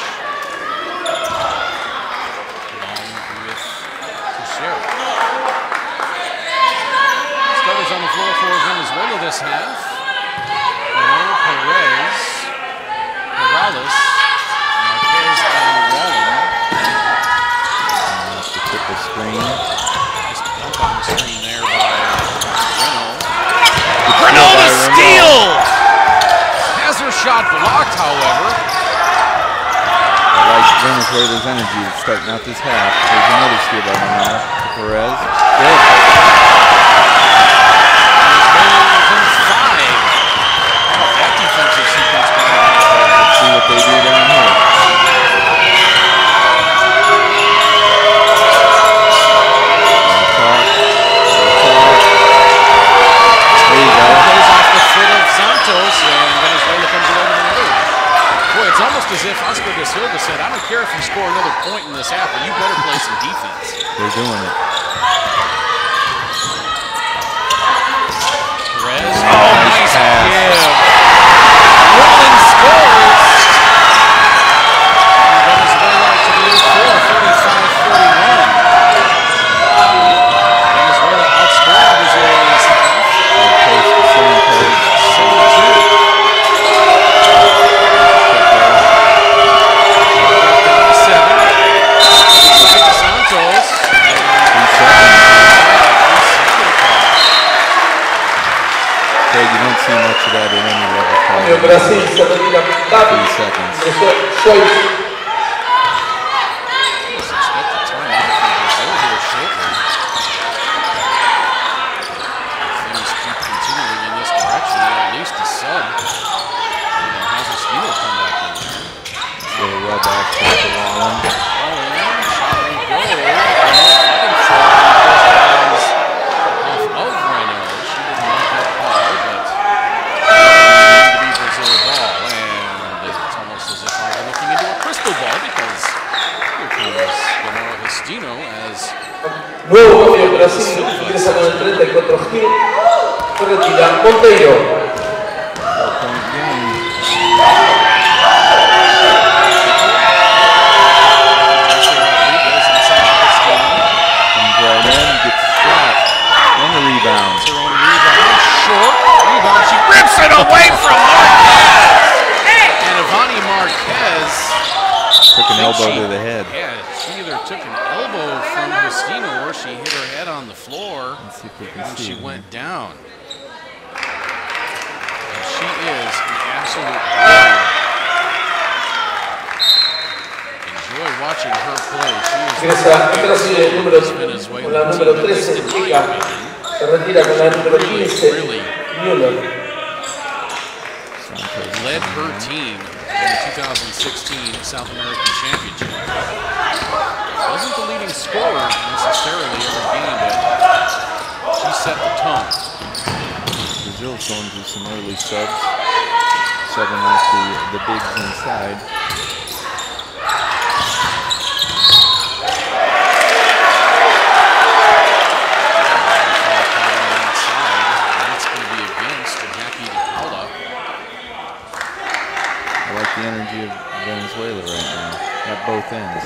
along with Teixeira. Starters on the floor for Venezuela this half. Perez, Morales, Marquez, and Wallen. That's the triple screen. Nice dunk on the screen there by Renault. Renault to steal! Has her shot blocked, however. I like Venezuela's energy starting out this half. There's another steal by Renault to Perez. Good. Let's see what they do down here. There you go. Goes off the foot of Santos, and Venezuela comes away with another. Boy, it's almost as if Oscar de Silva said, I don't care if you score another point in this half, but you better play some defense. They're doing it. Perez. Oh, nice give. Rolling scores. Venezuela to the 4, 35-41. to that at any level. Brasil se retira 3 seconds. Expect a timeout from Brazil here shortly. Things keep continuing in this direction. At least a sub. And then has Hostino come back in there. So rub off to the long one. Shot and go. Fighting for it. Off of Reno. She didn't like that call, but it seemed to be Brazil ball. And it's almost as if I were looking into a crystal ball because here comes Hostino as Nuevo cambio Brasil, ingresa con el 34 Gil, se retira Monteiro. Rebound. Her own rebound, short rebound. She rips it away from Marquez. And Ivani Marquez took an elbow to the head. Yeah, she either took an elbow from Hostino or she hit her head on the floor. Let's see if we can and see she it. went down. And she is an absolute warrior. Enjoy watching her play. She is Ingresa el número 13, Chica. Se retira con la número 15, Müller. led her team in the 2016 South American Championship. Wasn't the leading scorer necessarily every game, but she set the tone. Brazil's going through some early subs. Subbing off the bigs inside. The energy of Venezuela right now at both ends.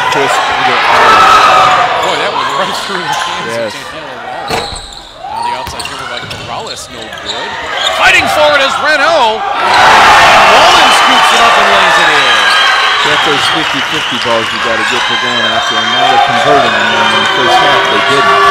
Twist, boy, that was right through the hands of Daniela Wallace. Now the outside dribble by Corrales, no good. Fighting for it is Renault. Wallen scoops it up and lays it in. That's those 50-50 balls you got to get to going after, and now they're converting them. And in the first half, they didn't.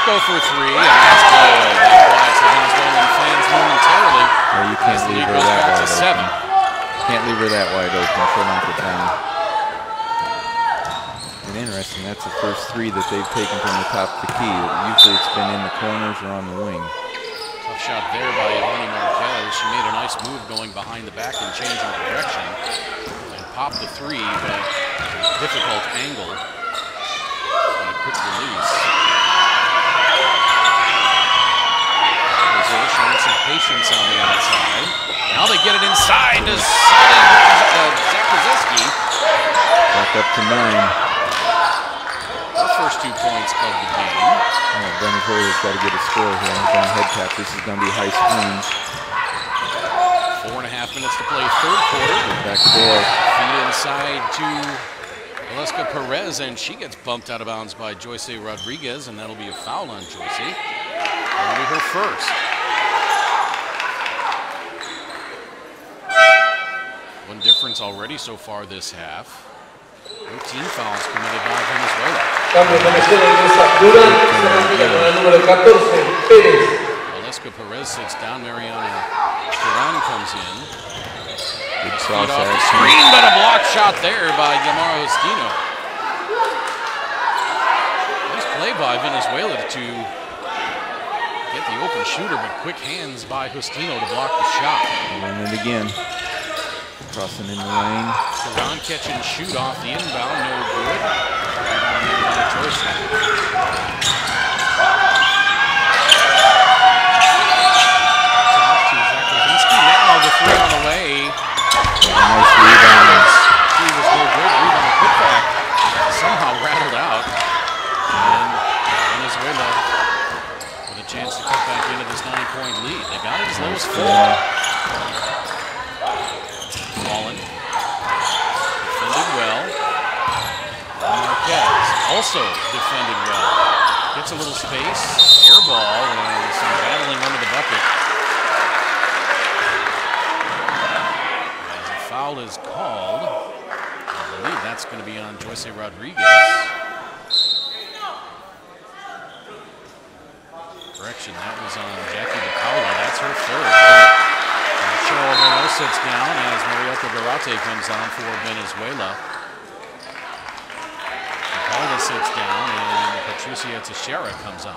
Go for three, and that's good. That quiets the Venezuelan fans momentarily. Well, you can't leave her that wide open. 7. Can't leave her that wide open. She'll knock it down. And interesting, that's the first three that they've taken from the top of the key. Usually it's been in the corners or on the wing. Tough shot there by Ivani Marquez. She made a nice move going behind the back and changing direction. And popped the three, but difficult angle. And a quick release. Showing some patience on the outside. Now they get it inside to Zakrzewski. Back up to 9. The first 2 points of the game. Venezuela's got to get a score here. He's on head tap. This is going to be high screens. 4.5 minutes to play third quarter. Back door. Feed inside to Velasca Perez, and she gets bumped out of bounds by Joyce Rodriguez, and that'll be a foul on Joyce. That'll be her first. One difference already so far this half. 13 fouls committed by Venezuela. Cambio, Venezuela ingresa Durán, se retira con el número 14, Pérez. Velasca Perez sits down. Mariana Durán comes in. Good Off cross the action. screen, but a block shot there by Yamara Hostino. Nice play by Venezuela to get the open shooter, but quick hands by Hostino to block the shot. Run it again. Crossing in the lane. Durán catch and shoot off the inbound, no good. Top to Zakrzewski. Now the three on the way. Nice rebound. Three was no good. Rebound putback somehow rattled out. And Venezuela with a chance to cut back into this 9-point lead. They got it as low as 4. Wallen defended well. Marquez also defended well. Gets a little space, air ball, and some battling under the bucket. As a foul is called, I believe that's that's going to be on Joyce Rodriguez. Correction, that was on Jackie DePaula. That's her third. Cheryl Renault sits down as Marielka Garate comes on for Venezuela. DePaula sits down and Patricia Teixeira comes on.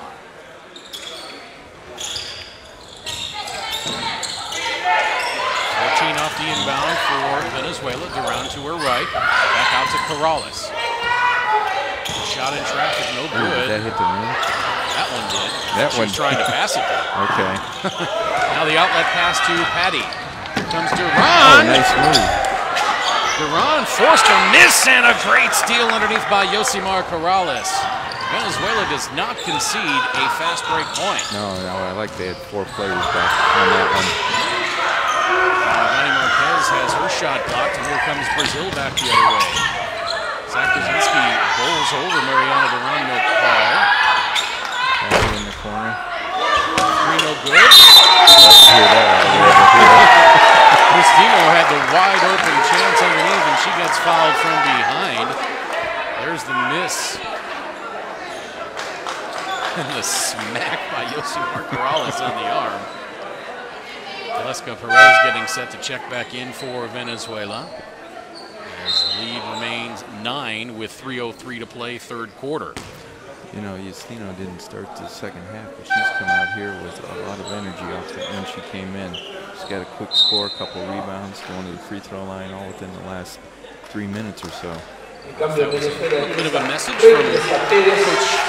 14 off the inbound for Venezuela. Duran to her right. Back out to Corrales. Shot in traffic, no good. Did that hit the rim? That one did. That one. She's trying to pass it though. Okay. Now the outlet pass to Patty. Here comes Duran. Oh, nice move. Duran forced a miss and a great steal underneath by Yosimar Corrales. Venezuela does not concede a fast break point. No, I like they had 4 players back on that one. Dani Marquez has her shot blocked, and here comes Brazil back the other way. Zach Kaczynski bowls over Mariana Duran, no call. In the corner. 3 no good. Cristino had the wide open chance underneath, and she gets fouled from behind. There's the miss. And the smack by Yosimar Corrales on the arm. Valeska Perez getting set to check back in for Venezuela. As the lead remains 9 with 3:03 to play, third quarter. You know, Justino didn't start the second half, but she's come out here with a lot of energy off the, when she came in. She's got a quick score, a couple of rebounds, going to the free throw line all within the last 3 minutes or so. That was a little bit of a message from Coach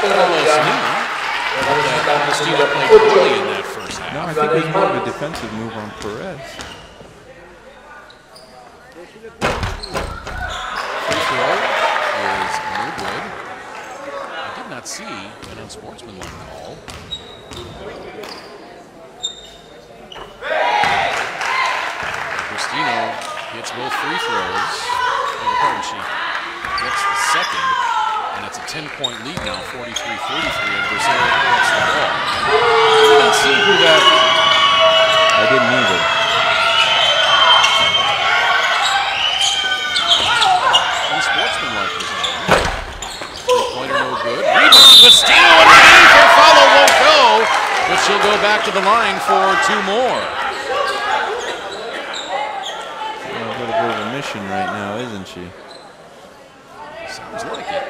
Carlos Lima. That Justino played poorly in that first half. No, I think it was more of a defensive move on Perez. Free throw is no good. I did not see an unsportsmanlike call. Justino gets both free throws. Pardon, she gets the second, and it's a 10-point lead now, 43-43, and Brazil gets the ball. I did not see who that. I didn't either. Unsportsmanlike was on. Three-pointer no good. Rebound with Justino underneath. Her follow won't go, but she'll go back to the line for 2 more. A little bit of a mission right now, isn't she? Sounds like it.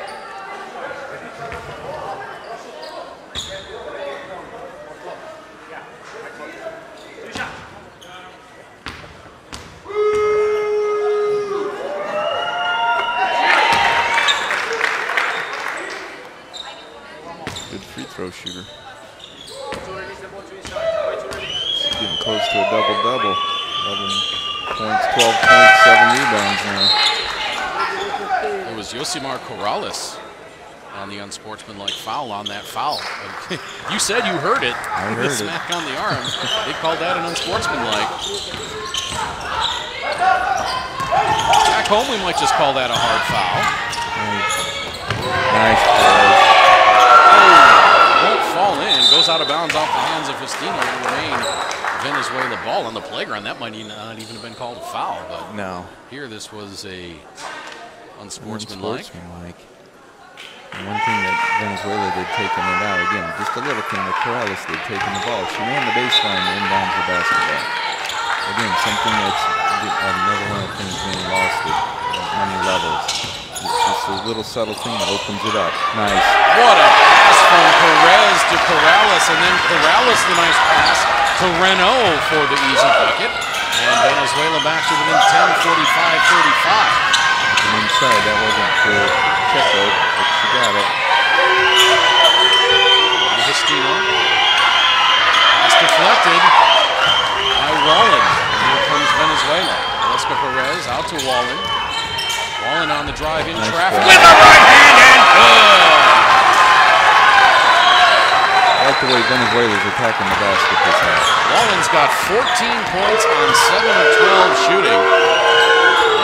Good free throw shooter. She's getting close to a double-double. 11 points, 12 points, 7 rebounds now. It was Yosimar Corrales on the unsportsmanlike foul on that foul. You said you heard it. I heard the smack on the arm. They called that an unsportsmanlike. Back home, we might just call that a hard foul. Nice play. Won't fall in. Goes out of bounds off the hands of Justino. It'll remain Venezuela ball on the playground. That might not even have been called a foul, but no. Here this was a unsportsmanlike. And one thing that Venezuela did taking it out, again, just a little thing that Corrales did taking the ball. She ran the baseline and inbounds the basketball. Again, something that's another one of the things being lost at many levels. It's just a little subtle thing that opens it up. Nice. What a pass from Perez to Corrales, and then Corrales the nice pass to Renault for the easy bucket. And Venezuela back to within 10, 45-35. And inside, that wasn't for checkout, but she got it. Justino. Pass deflected by Wallen. And here comes Venezuela. Valeska Perez out to Wallen. Wallen on the drive in traffic with a right hand and good. I like the way Venezuela's attacking the basket this half. Wallen's got 14 points on 7 of 12 shooting.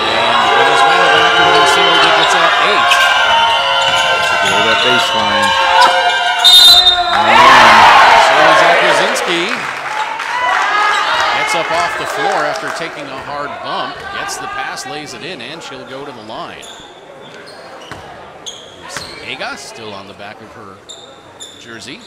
And Venezuela back to within single digits at 8. Take away that baseline. So Zach Kaczynski gets up off the floor after taking a hard bump, gets the pass, lays it in, and she'll go to the line. Vega still on the back of her jersey.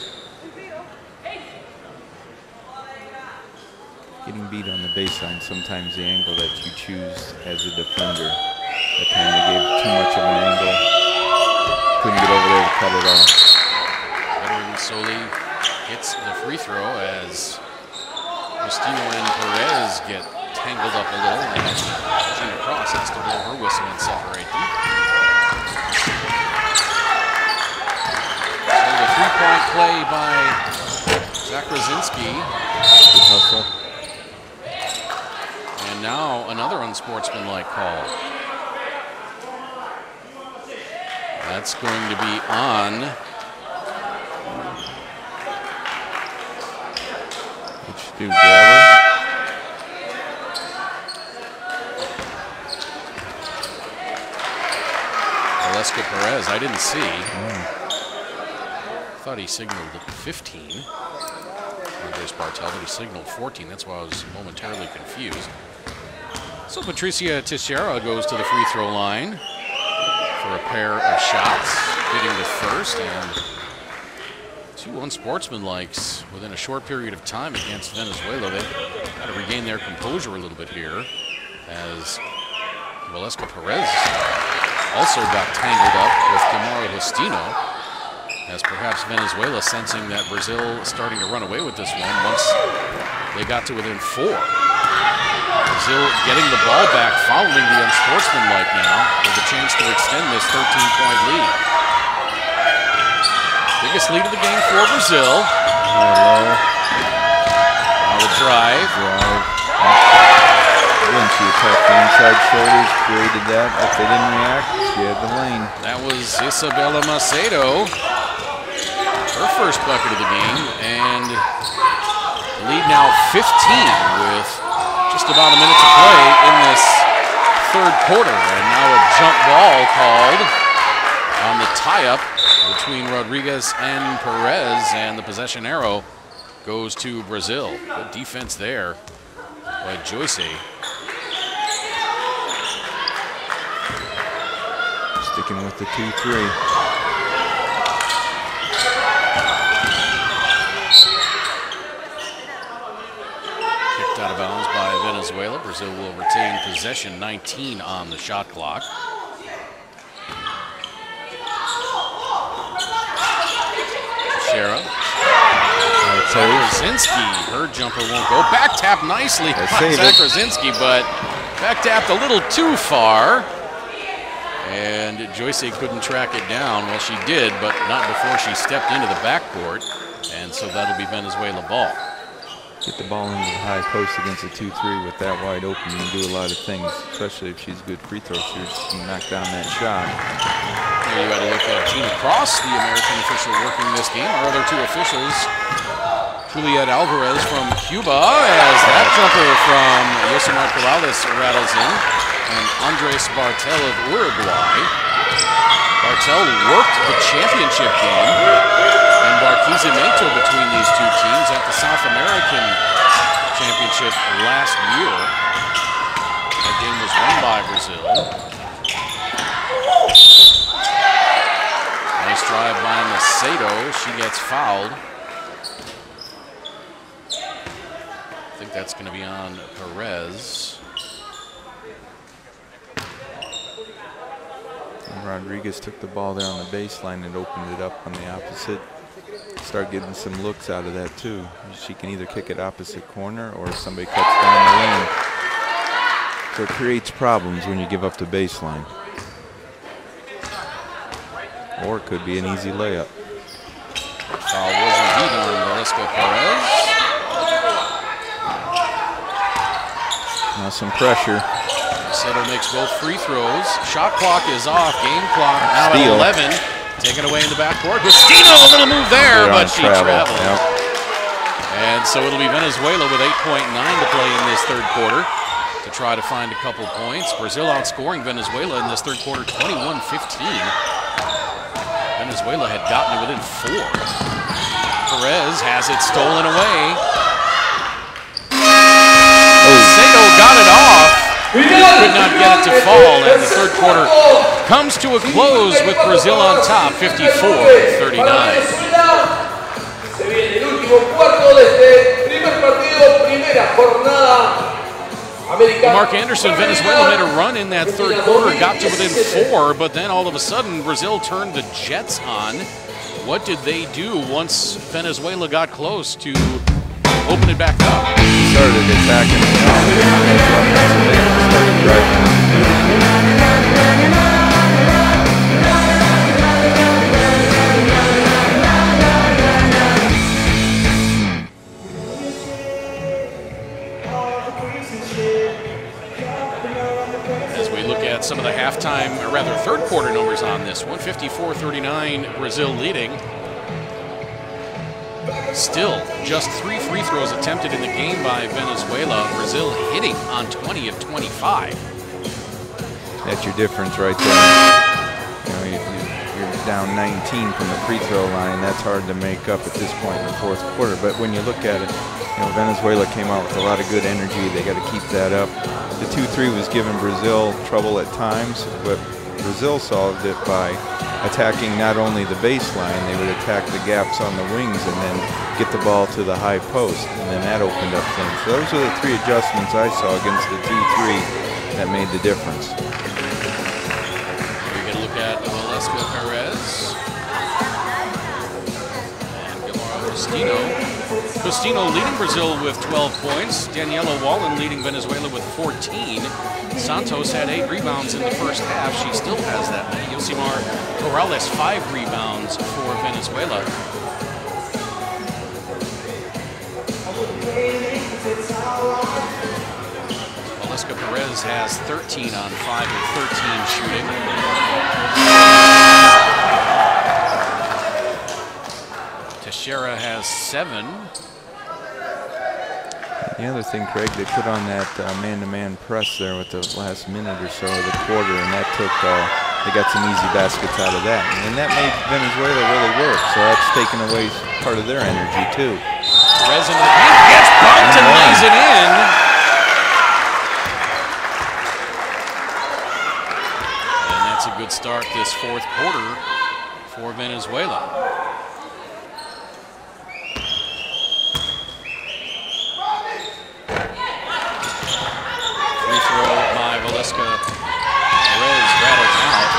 Getting beat on the baseline, sometimes the angle that you choose as a defender. That time they gave too much of an angle. Couldn't get over there to cut it off. Veteran Soli hits the free throw as Justino and Perez get tangled up a little, and Gina Cross has to blow her whistle and separate them. So the three-point play by Zach Krasinski. Good hustle. And now another unsportsmanlike call. That's going to be on Stu Grabber. Velasco Perez, I didn't see. Thought he signaled 15. Andres Bartel, but he signaled 14. That's why I was momentarily confused. So Patricia Teixeira goes to the free throw line for a pair of shots, hitting the first, and two unsportsmanlikes within a short period of time against Venezuela. They've got to regain their composure a little bit here, as Velasco Perez also got tangled up with Gamaro Justino, as perhaps Venezuela sensing that Brazil is starting to run away with this one once they got to within 4. Brazil getting the ball back following the unsportsmanlike now with a chance to extend this 13-point lead. Biggest lead of the game for Brazil. Now the drive. Again, she attacked the inside shoulders, created that. If they didn't react, she had the lane. That was Isabella Macedo. Her first bucket of the game, and the lead now 15 with just about a minute to play in this third quarter. And now a jump ball called on the tie-up between Rodriguez and Perez, and the possession arrow goes to Brazil. Good defense there by Joyce. Sticking with the 2-3. Kicked out of bounds by Venezuela. Brazil will retain possession, 19 on the shot clock. Teixeira. Krasinski, her jumper won't go. Back tap nicely by Zach Krasinski, but back tapped a little too far. And Joyce couldn't track it down. Well, she did, but not before she stepped into the backcourt. And so that'll be Venezuela ball. Get the ball into the high post against a 2-3 with that wide open. You can do a lot of things, especially if she's a good free throw shooter. She can knock down that shot. There you got to look at Tina Cross, the American official working this game. Our other two officials, Juliet Alvarez from Cuba, as that jumper from Yosemar Corrales rattles in, and Andres Bartel of Uruguay. Bartel worked the championship game in Barquisimeto between these two teams at the South American Championship last year. That game was won by Brazil. Nice drive by Macedo. She gets fouled. I think that's going to be on Perez. And Rodriguez took the ball there on the baseline and opened it up on the opposite. Start getting some looks out of that too. She can either kick it opposite corner or somebody cuts down the lane. So it creates problems when you give up the baseline. Or it could be an easy layup. Foul was indeed on Velasco Perez. Now some pressure. Settle makes both free throws. Shot clock is off. Game clock now Steal. at 11. Taken away in the backcourt. Justino, a little move there, but she traveled. Yep. And so it'll be Venezuela with 8.9 to play in this third quarter to try to find a couple points. Brazil outscoring Venezuela in this third quarter 21-15. Venezuela had gotten it within 4. Perez has it stolen away. Macedo got it off. Could not get it to fall, and the third quarter comes to a close with Brazil on top, 54-39. Se viene el último cuarto de este primer partido, primera jornada. Mark Anderson, Venezuela made a run in that third quarter, got to within 4, but then all of a sudden Brazil turned the Jets on. What did they do once Venezuela got close to open it back up? Started attacking started driving. Some of the halftime, or rather third quarter numbers on this one. 54-39, Brazil leading. Still, just 3 free throws attempted in the game by Venezuela. Brazil hitting on 20 of 25. That's your difference right there. You know, you're down 19 from the free throw line. That's hard to make up at this point in the fourth quarter. But when you look at it, you know, Venezuela came out with a lot of good energy. They got to keep that up. The 2-3 was giving Brazil trouble at times, but Brazil solved it by attacking not only the baseline, they would attack the gaps on the wings and then get the ball to the high post, and then that opened up things. So those are the 3 adjustments I saw against the 2-3 that made the difference. We're going to look at Velasco Perez and Gamaro Costino leading Brazil with 12 points. Daniela Wallen leading Venezuela with 14. Santos had 8 rebounds in the first half. She still has that many. Yosimar Corrales 5 rebounds for Venezuela. Velasco Perez has 13 on 5 of 13 shooting. Teixeira has 7. The other thing, Craig, they put on that man-to-man press there with the last minute or so of the quarter, and that took, they got some easy baskets out of that. And that made Venezuela really work, so that's taken away part of their energy, too. Perez in the paint, gets bumped and lays it in. And that's a good start this fourth quarter for Venezuela. Perez rattles out.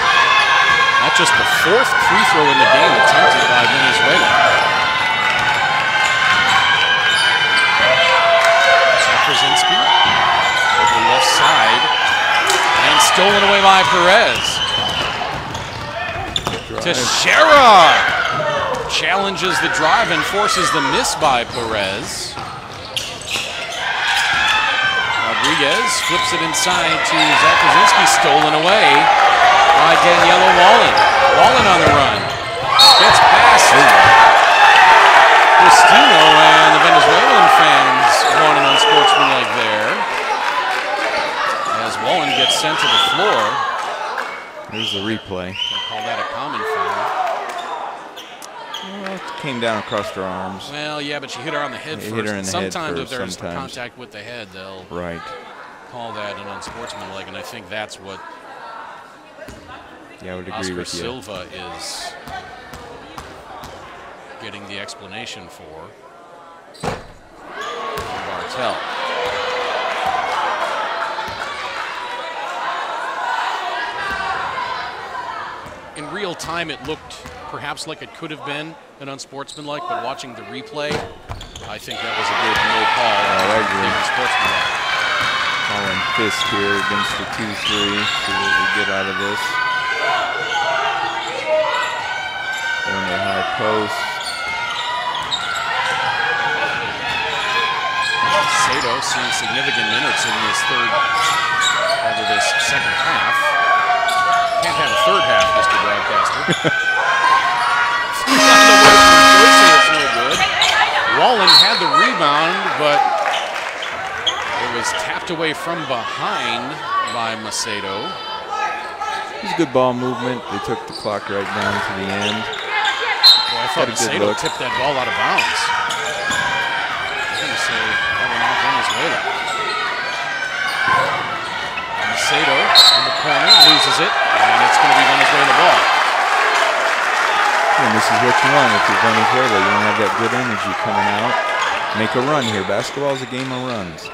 Not just the 4th free throw in the game attempted by Venezuela. Zakrazinski over the left side and stolen away by Perez. Teixeira challenges the drive and forces the miss by Perez. Rodriguez flips it inside to Zakrazinski, stolen away by Daniela Wallen. Wallen on the run. Gets past Costino, and the Venezuelan fans want an unsportsmanlike there. As Wallen gets sent to the floor. Here's the replay. I'll call that a common foul. Well, it came down across her arms. Well, yeah, but she hit her on the head first. Hit her in the sometimes head if there's sometimes. contact with the head, they'll call that an unsportsmanlike, and I think that's what I would agree Oscar with you. Silva is getting the explanation for Bartel. In real time, it looked perhaps like it could have been an unsportsmanlike, but watching the replay, I think that was a good no call. I agree. Unsportsmanlike. Calling fist here against the 2-3. See what we get out of this. Going to the high post. Sato seeing significant minutes in this second half. Can't have a third half, Mr. Broadcaster. It's no good. Wallen had the rebound, but it was tapped away from behind by Macedo. It was good ball movement. They took the clock right down to the end. Well, I thought Macedo tipped that ball out of bounds. I'm going to say that went off Venezuela. Salcedo in the corner, loses it, and it's going to be Venezuela ball. And this is what you want if you're Venezuela. You want to have that good energy coming out. Make a run here. Basketball is a game of runs.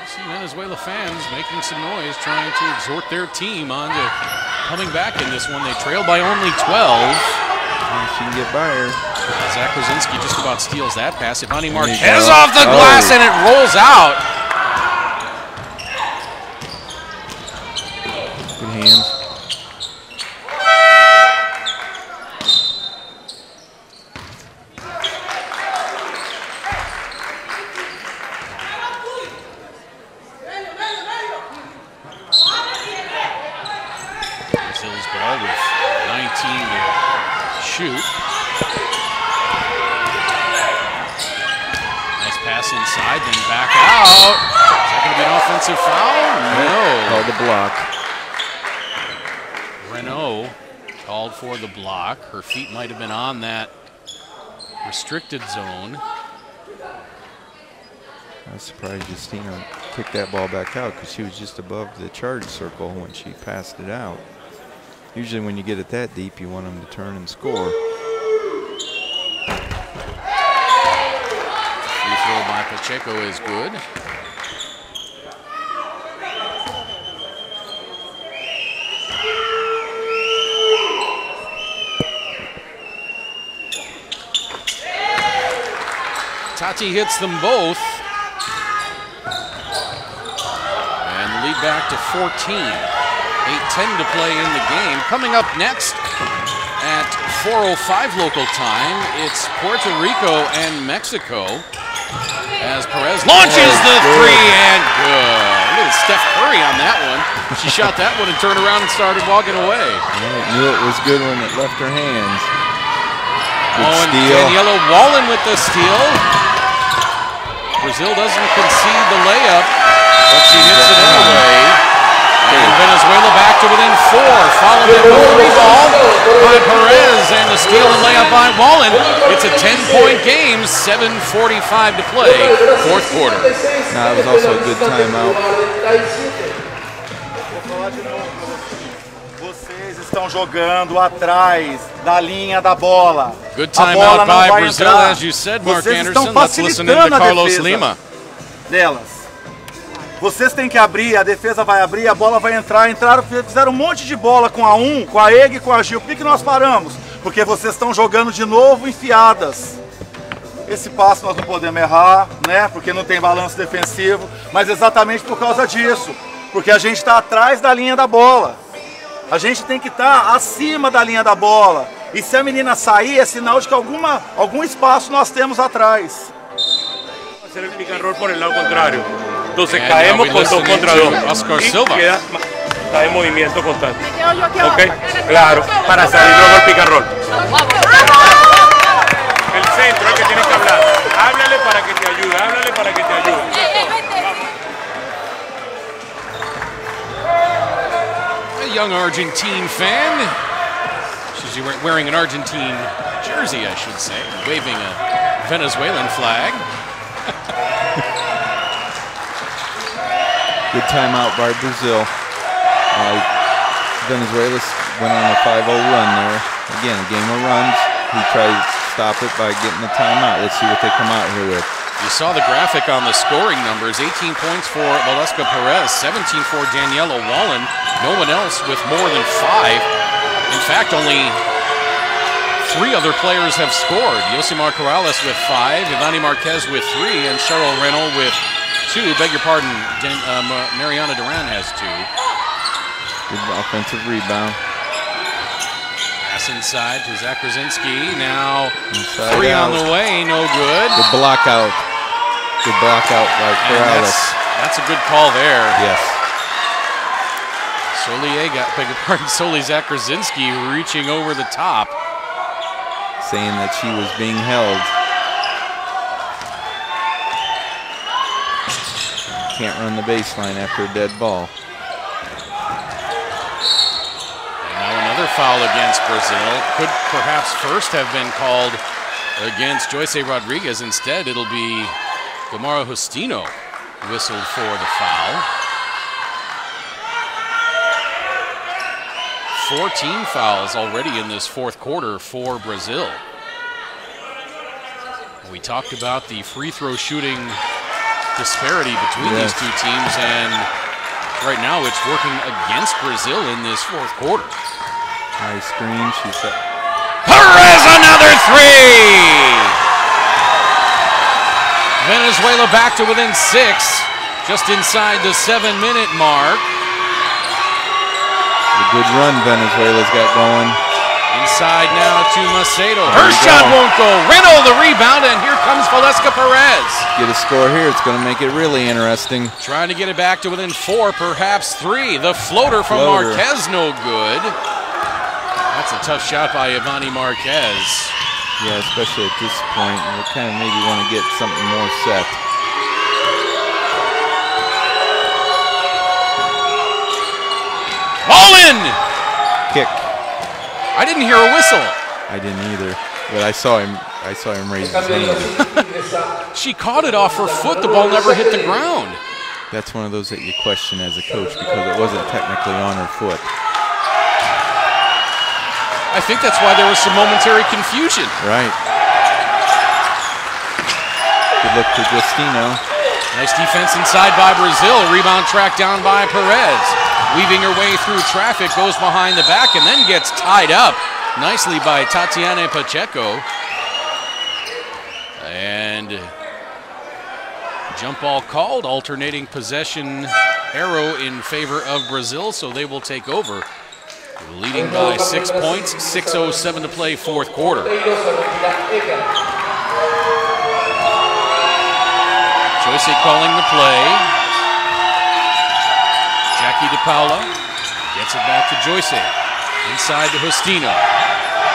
See Venezuela fans making some noise, trying to exhort their team onto coming back in this one. They trail by only 12. She can get by her. Zach Krasinski just about steals that pass. Ivani Marquez off the glass, and it rolls out. Good hands. Brazil's ball with 19 to shoot. Pass inside, then back out. Is that going to be an offensive foul? No. Called the block. Renault called for the block. Her feet might have been on that restricted zone. I was surprised Justina kicked that ball back out because she was just above the charge circle when she passed it out. Usually when you get it that deep, you want them to turn and score. Free throw by Pacheco is good. Tati hits them both. And the lead back to 14. 8:10 to play in the game. Coming up next at 4:05 local time, it's Puerto Rico and Mexico. As Perez launches the three and good. Look at Steph Curry on that one. She shot that one and turned around and started walking away. Yeah, knew it was good when it left her hands. Good and steal. Daniela Wallen with the steal. Brazil doesn't concede the layup, but she hits it anyway. And Venezuela back to within 4. Followed in the free ball by Perez and the steal and layup by Wallen. It's a 10-point game, 7:45 to play, fourth quarter. That was also a good timeout. Vocês estão jogando atrás da linha da bola. Good timeout by Brazil, as you said, Mark Anderson. Let's listen in to Carlos Lima. Delas. Vocês têm que abrir, a defesa vai abrir, a bola vai entrar. Fizeram um monte de bola com a com a EG e com a Gil. Por que nós paramos? Porque vocês estão jogando de novo enfiadas. Esse passo nós não podemos errar, né? Porque não tem balanço defensivo. Mas exatamente por causa disso. Porque a gente está atrás da linha da bola. A gente tem que estar acima da linha da bola. E se a menina sair, é sinal de que algum espaço nós temos atrás. Hacer el pick and roll por el lado contrario. Entonces caemos con 2 contra 2 y queda está en movimiento constante. ¿Ok? Claro, para salir luego el pick and roll. El centro es que tienes que hablar. Háblale para que te ayude, háblale para que te ayude. A young Argentine fan. She's wearing an Argentine jersey, I should say, waving a Venezuelan flag. Good timeout by Brazil. Venezuela went on a 5-0 run there. Again, a game of runs. He tried to stop it by getting the timeout. Let's see what they come out here with. You saw the graphic on the scoring numbers. 18 points for Valeska Perez, 17 for Daniela Wallen. No one else with more than 5. In fact, only 3 other players have scored. Yosimar Corrales with 5, Ivani Marquez with 3, and Cheryl Renault with 2. Beg your pardon, Mariana Duran has 2. Good offensive rebound. Pass inside to Zach Krasinski. Now inside 3 out. on the way, no good. Good block out. Good block out by Corrales. That's a good call there. Yes. Soli Zach Krasinski reaching over the top. Saying that she was being held. Can't run the baseline after a dead ball. And now another foul against Brazil. Could perhaps first have been called against Joyce Rodriguez. Instead, it'll be Gamara Justino whistled for the foul. 4 team fouls already in this fourth quarter for Brazil. We talked about the free throw shooting disparity between these two teams, and right now it's working against Brazil in this fourth quarter. High screen, she said. Perez, another three! Venezuela back to within 6, just inside the 7-minute mark. A good run Venezuela's got going. Inside now to Macedo. Her shot won't go. Reno the rebound, and here comes Valeska Perez. Get a score here. It's going to make it really interesting. Trying to get it back to within 4, perhaps 3. The floater from Marquez, no good. That's a tough shot by Ivani Marquez. Yeah, especially at this point. You kind of maybe want to get something more set. Mullen! Kick. I didn't hear a whistle. I didn't either, but I saw him raise his hand. She caught it off her foot. The ball never hit the ground. That's one of those that you question as a coach because it wasn't technically on her foot. I think that's why there was some momentary confusion. Right. Good look to Justino. Nice defense inside by Brazil. Rebound tracked down by Perez. Weaving her way through traffic, goes behind the back, and then gets tied up nicely by Tatiana Pacheco. And jump ball called, alternating possession arrow in favor of Brazil, so they will take over. Leading by 6 points, 6:07 to play, fourth quarter. Joyce calling the play. Jackie DePaula gets it back to Joyce. Inside to Justino.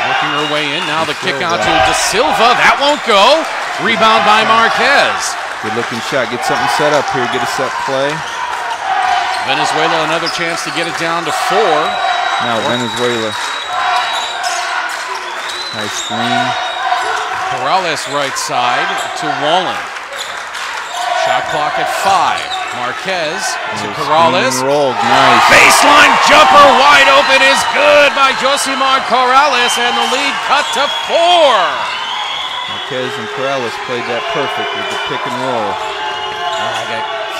Working her way in. Now the kick out to De Silva. That won't go. Rebound by Marquez. Good looking shot. Get something set up here. Get a set play. Venezuela another chance to get it down to 4. Now Venezuela. Nice screen. Corrales right side to Wallen. Shot clock at 5. Marquez to Corrales. Rolled. Nice. Baseline jumper wide open is good by Josimar Corrales, and the lead cut to 4. Marquez and Corrales played that perfect with the pick and roll.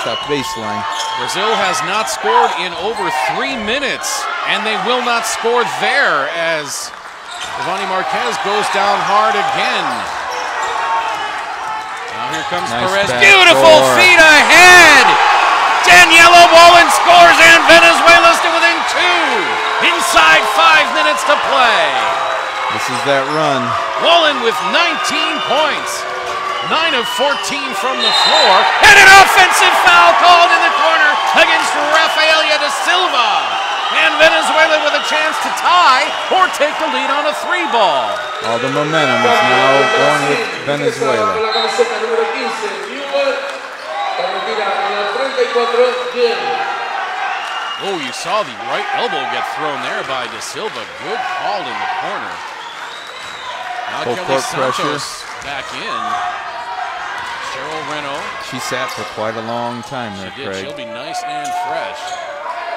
Stop baseline. Brazil has not scored in over 3 minutes, and they will not score there as Ivani Marquez goes down hard again. Now here comes Perez. Beautiful feet ahead. Daniela Wallen scores, and Venezuela's to within 2. Inside 5 minutes to play. This is that run. Wallen with 19 points. 9 of 14 from the floor, and an offensive foul called in the corner against Rafaelia de Silva. And Venezuela with a chance to tie or take the lead on a 3-ball. All the momentum is now going with Venezuela. Oh, you saw the right elbow get thrown there by de Silva. Good call in the corner. Now Kelly Santos back in. Cheryl Reno. She sat for quite a long time there, Craig. Craig. She'll be nice and fresh.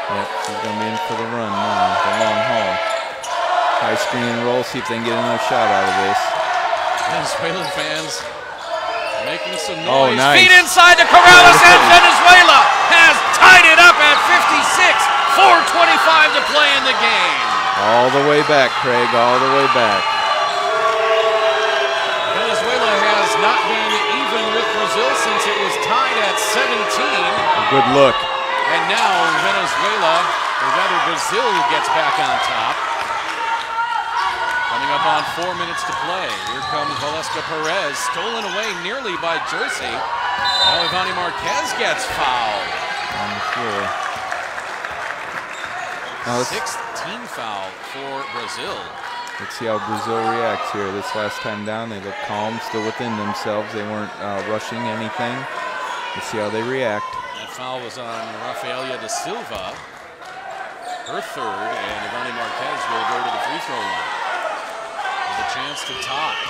Yep, she's going to be in for the run now, the long haul. High screen and roll, see if they can get another shot out of this. Venezuelan fans making some noise. Oh, nice. Feet inside to Corrales, and Venezuela has tied it up at 56. 4:25 to play in the game. All the way back, Craig, all the way back. Venezuela has not been even with Brazil since it was tied at 17. A good look. And now Venezuela, or rather Brazil, gets back on top. Coming up on 4 minutes to play. Here comes Valeska Perez, stolen away nearly by Joyce. Now Ivani Marquez gets fouled. On the floor. Now 6th team foul for Brazil. Let's see how Brazil reacts here. This last time down, they look calm, still within themselves. They weren't rushing anything. Let's see how they react. That foul was on Rafaelia de Silva, her 3rd, and Ivani Marquez will go to the free throw line with a chance to tie.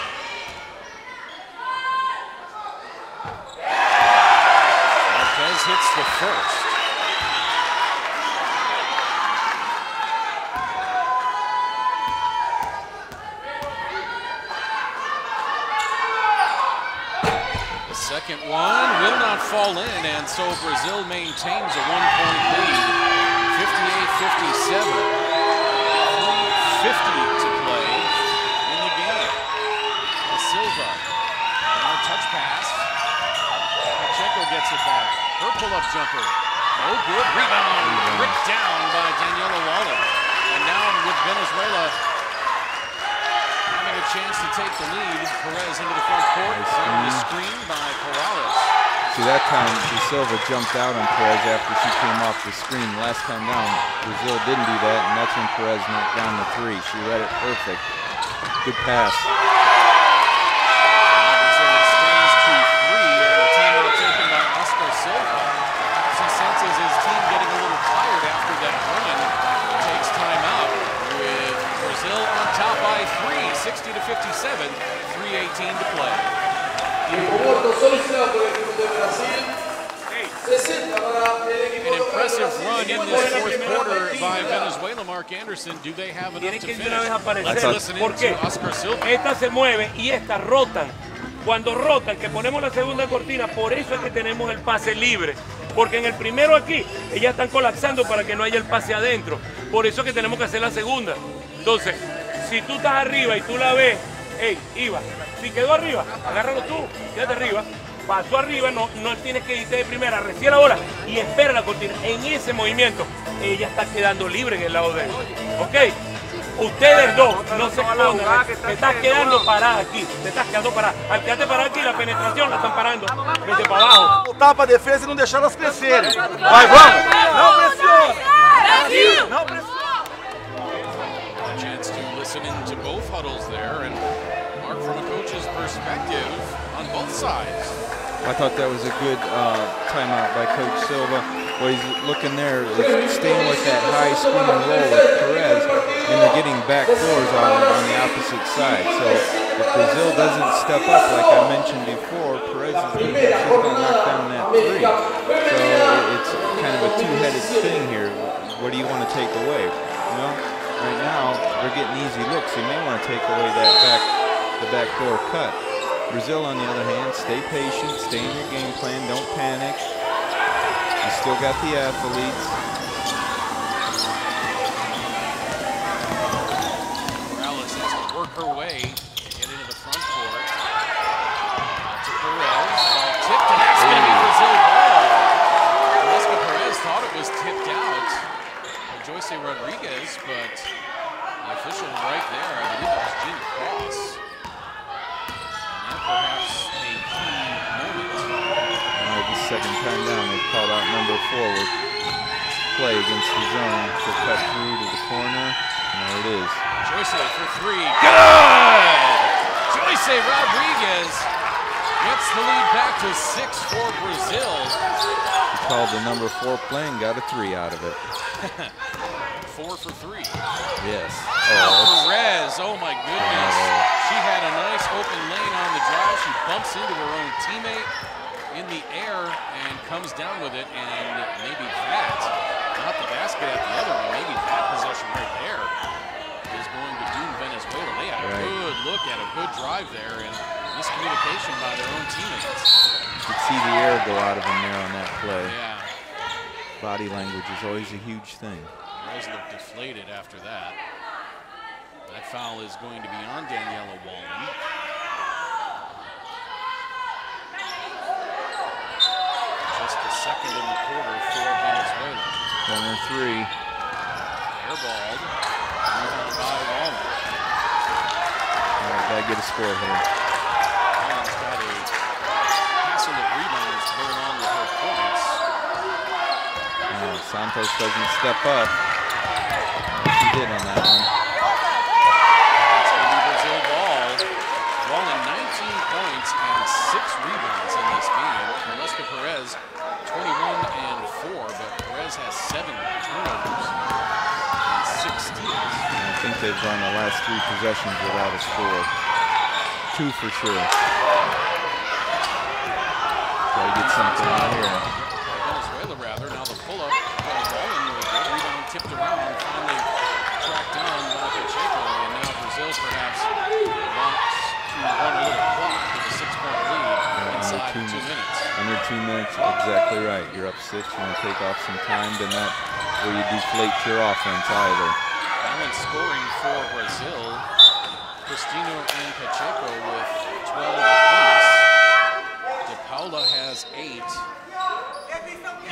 Marquez hits the 1st. Second one will not fall in, and so Brazil maintains a 1-point lead, 58-57. 3:50 to play in the game. Silva, another touch pass. Pacheco gets it back. Her pull-up jumper, no good. Rebound, ripped down by Daniela Wallen. And now with Venezuela having a chance to take the lead, Perez into the front court. The screen by Corrales. See, that time, De Silva jumped out on Perez after she came off the screen. Last time down, Brazil didn't do that, and that's when Perez knocked down the three. She read it perfect. Good pass. Brazil extends to 3, and the timeout taken by Oscar Silva. Perhaps he senses his team getting a little tired after that run. Takes time out with Brazil on top by 3, 60-57, 3:18 to play. An impressive run in this fourth quarter by Venezuela. Mark Anderson, do they have enough to finish? Let's listen to Oscar Silva. Esta se mueve y estas rotan. Cuando rotan, que ponemos la segunda cortina, por eso es que tenemos el pase libre. Porque en el primero aquí, ellas están colapsando para que no haya el pase adentro. Por eso es que tenemos que hacer la segunda. Entonces, si tú estás arriba y tú la ves, hey, Iva, si quedó arriba, agárralo tú, quédate arriba. Pasó arriba, no tienes que irte de primera, recibe la bola y espera la cortina. En ese movimiento, ella está quedando libre en el lado de él. ¿Ok? Ustedes dos no se escondan, te estás quedando parada aquí, te estás quedando parada. Al quedarte parada aquí, la penetración la están parando desde para abajo. Voltar para a defesa e não deixar elas crescerem. Vai, vamos! Não pressiona! Não pressiona! A chance to listen into both huddles there, and Mark, from a coach's perspective, on both sides. I thought that was a good timeout by Coach Silva. Well, he's looking there, staying with that high screen and roll with Perez, and they're getting back doors on the opposite side. So if Brazil doesn't step up, like I mentioned before, Perez is going to knock down that three. So it's kind of a two-headed thing here. What do you want to take away? You know, right now they're getting easy looks. You may want to take away the backdoor cut. Brazil, on the other hand, stay patient, stay in your game plan, don't panic. You still got the athletes. Morales has to work her way to get into the front court. To Perez, tipped, and that's going to be Brazil ball. Jessica Perez thought it was tipped out by Joyce Rodriguez, but the official right there, I believe it was Gina Cross. And that perhaps a key moment. The second time down, they called out number 4 with play against the zone. She'll cut through to the corner, and there it is. Joyce for 3. Good! Joyce Rodriguez gets the lead back to 6 for Brazil. He called the number 4 play and got a 3 out of it. 4 for 3. Yes. Perez, oh my goodness. She had a nice open lane on the drive. She bumps into her own teammate in the air and comes down with it, and maybe that, not the basket at the other one, maybe that possession right there is going to doom Venezuela. They had a good look at a good drive there, and miscommunication by their own teammates. You could see the air go out of him there on that play. Yeah. Body language is always a huge thing. Perez looked deflated after that. That foul is going to be on Daniela Wallen. Just the second in the quarter for Venezuela. Corner 3. Airballed. Rebound by Wallen. All right, gotta get a score here. Wallen's got a passing of rebounds to go along with her points. Santos doesn't step up. He did on that one. That's going to be Brazil ball. Wallen 19 points and 6 rebounds in this game. Jessica Perez 21 and 4, but Perez has 7 turnovers and 6 steals. I think they've gone the last 3 possessions without a score. 2 for sure. Try to get something out here. Venezuela rather. Now the pull-up by Wallen with a great rebound tipped around, finally tracked down by Pacheco, and now Brazil perhaps wants to run a little clock with a 6-point lead inside 2 minutes. Under 2 minutes, exactly right. You're up 6, you want to take off some time, but not where you deflate your offense either. Balance scoring for Brazil. Cristino and Pacheco with 12 apiece. De Paula has 8.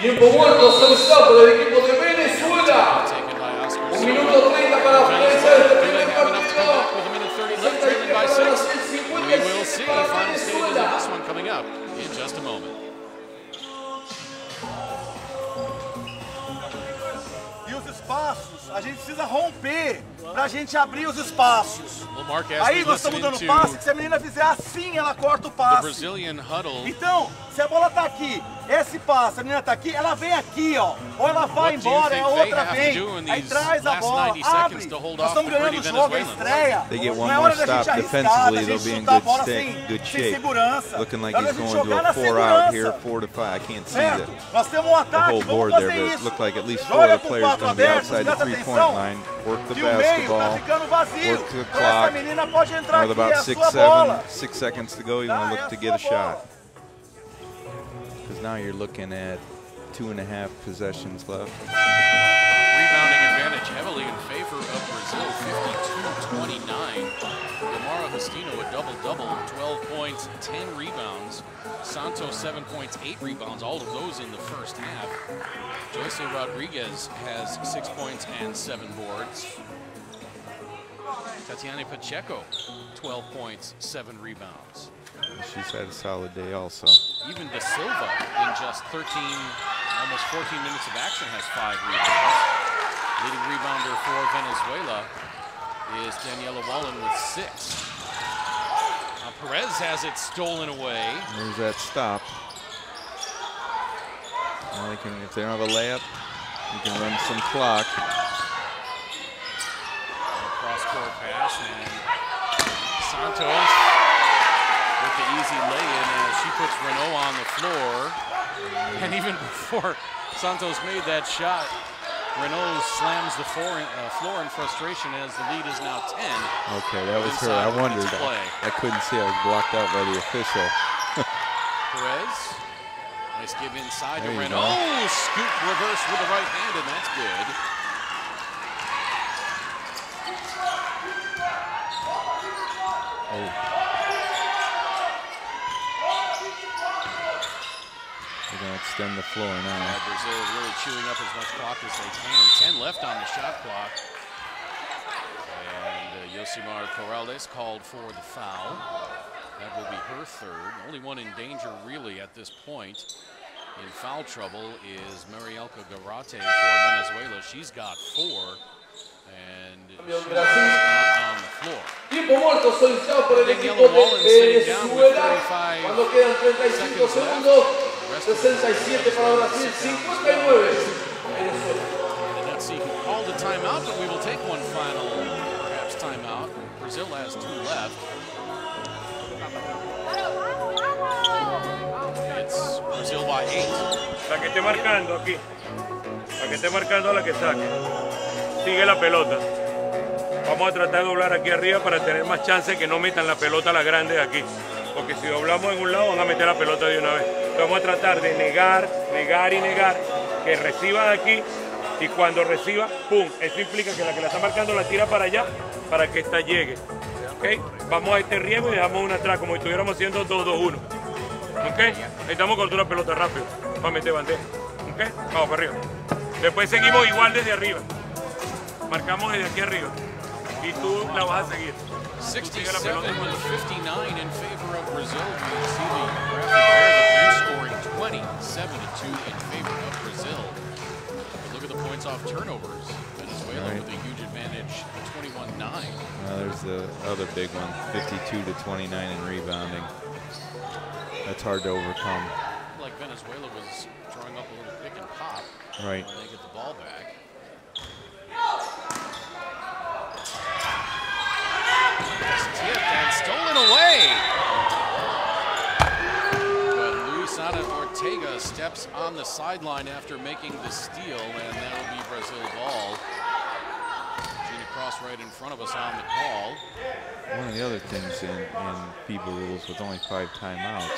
Tiempo muerto solicitado por el equipo de Venezuela. Taken by Oscar 1 Silva. minuto 30 para finalizar este primer partido. With a minute 30 left, trailing by 6. We will see final stages of this one coming up in just a moment. E os espaços, a gente precisa romper pra gente abrir os espaços. Well, Mark, Aí nós estamos dando passe, que se a menina fizer assim, ela corta o passe. Brazilian huddle. Então, se a bola tá aqui, esse passe, a menina tá aqui, ela vem aqui, ó. Ou ela vai embora, a outra vem. Aí traz a bola, abre. Nós estamos ganhando o jogo, a estreia. They get one Não é more hora da gente stop arriscar, defensively, da they'll gente be in chutar a good bola good sem shape. segurança. Looking like É hora he's da gente going to jogar a na 4 out here, segurança. 4 to 5. I can't see Certo? the Nós temos um ataque, whole vamos board fazer there, but isso. it looked like at least 4 Joga of the com players quatro going to be abertos, outside the presta 3-point atenção. line. Work the E o meio tá basketball. ficando vazio. Work the Então essa clock. menina pode entrar With aqui, é about a 6, sua bola. 6 seconds to go, you want to look to get a shot. Because now you're looking at 2.5 possessions left. Rebounding advantage heavily in favor of Brazil, 52-29. Demara Justino a double-double, 12 points, 10 rebounds. Santos 7 points, 8 rebounds, all of those in the first half. Jose Rodriguez has 6 points and 7 boards. Tatiana Pacheco, 12 points, 7 rebounds. She's had a solid day also. Even De Silva, in just 13, almost 14 minutes of action, has 5 rebounds. Leading rebounder for Venezuela is Daniela Wallen with 6. Perez has it stolen away. There's that stop. Now they can, if they don't have a layup, you can run some clock. Cross-court pass, and Santos with the easy lay-in as she puts Renault on the floor. And even before Santos made that shot, Renault slams the floor in frustration as the lead is now 10. Okay, that was her. I wondered. I couldn't see. I was blocked out by the official. Perez, nice give inside to There you Renault. go. Scoop reverse with the right hand, and that's good. Oh. They're going to extend the floor now. Brazil really chewing up as much clock as they can. 10 left on the shot clock. And Yosimar Corrales called for the foul. That will be her third. Only one in danger really at this point in foul trouble is Marielka Garate for Venezuela. She's got 4. And she's not on the floor. Tiempo muerto solicitado por el equipo de Venezuela. Cuando quedan 35 segundos. 67 para Brasil, 59 Venezuela. And let's see who called a timeout, but we will take one final, perhaps, timeout. Brazil has 2 left. It's Brazil by 8. La que esté marcando aquí. La que esté marcando a la que saque. Sigue la pelota. Vamos a tratar de doblar aquí arriba para tener más chance que no metan la pelota a la grande de aquí. Porque si doblamos en un lado van a meter la pelota de una vez. Vamos a tratar de negar, negar y negar, que reciba de aquí y cuando reciba, ¡pum! Eso implica que la está marcando la tira para allá para que esta llegue. ¿Okay? Vamos a este riesgo y dejamos una atrás como si estuviéramos haciendo 2-2-1. ¿Okay? Necesitamos cortar la pelota rápido para meter bandeja. ¿Okay? Vamos para arriba. Después seguimos igual desde arriba. Marcamos desde aquí arriba y tú la vas a seguir. 67 with 59 in favor of Brazil. We see the graphic there, the bench scoring 27-2 in favor of Brazil. But look at the points off turnovers. Venezuela with a huge advantage, 21-9. There's the other big one, 52-29 in rebounding. That's hard to overcome. Like Venezuela was drawing up a little pick and pop. Right. When they get the ball back. Tipped and stolen away. But Luisana Ortega steps on the sideline after making the steal, and that'll be Brazil ball. Gina across right in front of us on the call. One of the other things in FIBA rules with only 5 timeouts,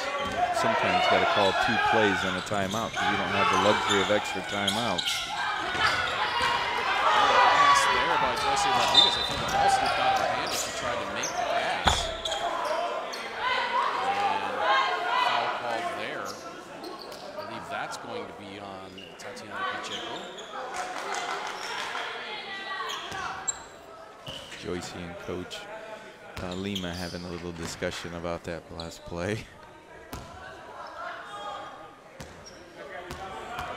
sometimes got to call 2 plays on a timeout because you don't have the luxury of extra timeouts. Pass there by Joyce Rodriguez. I think the ball slipped out of her hand as she tried to make the pass. And foul called there. I believe that's going to be on Tatiana Pacheco. Joyce and Coach Lima having a little discussion about that last play.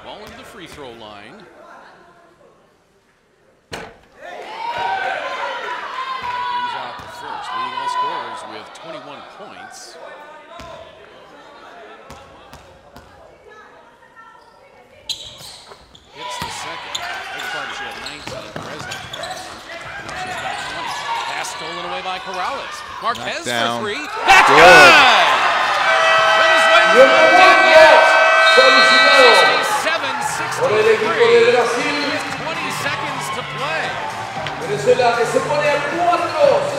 Ball into the free throw line. Brings out the first, leading all scorers with 21 points. Hits the second. Big part, she had 19. President. She's got 20. Pass stolen away by Corrales. Marquez for 3. That's good! Venezuela not dead yet. 67-63 with 20 seconds to play. Venezuela que se pone a 4,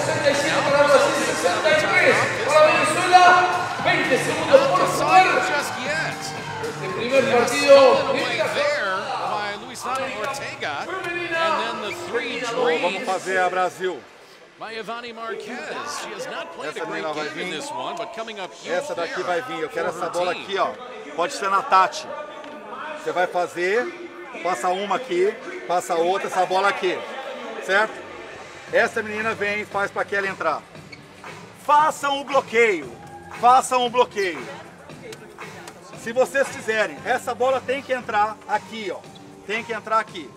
67 para Brasil, 63 para Venezuela, 20 segundos por jugar. Just yet. Este primer partido there by Luisana Ortega, and then the 3 Vamos dreams fazer a Brasil. by Ivani Marquez. She has not played a great game in this one, but coming up huge Essa daqui vai vir. Eu quero for essa her bola team. aqui, ó. Pode ser na Tati. Você vai fazer, passa uma aqui, passa outra, essa bola aqui. Certo? Essa menina vem e faz para aquela entrar. Façam o bloqueio. Façam o bloqueio. Se vocês fizerem, essa bola tem que entrar aqui, ó. Tem que entrar aqui.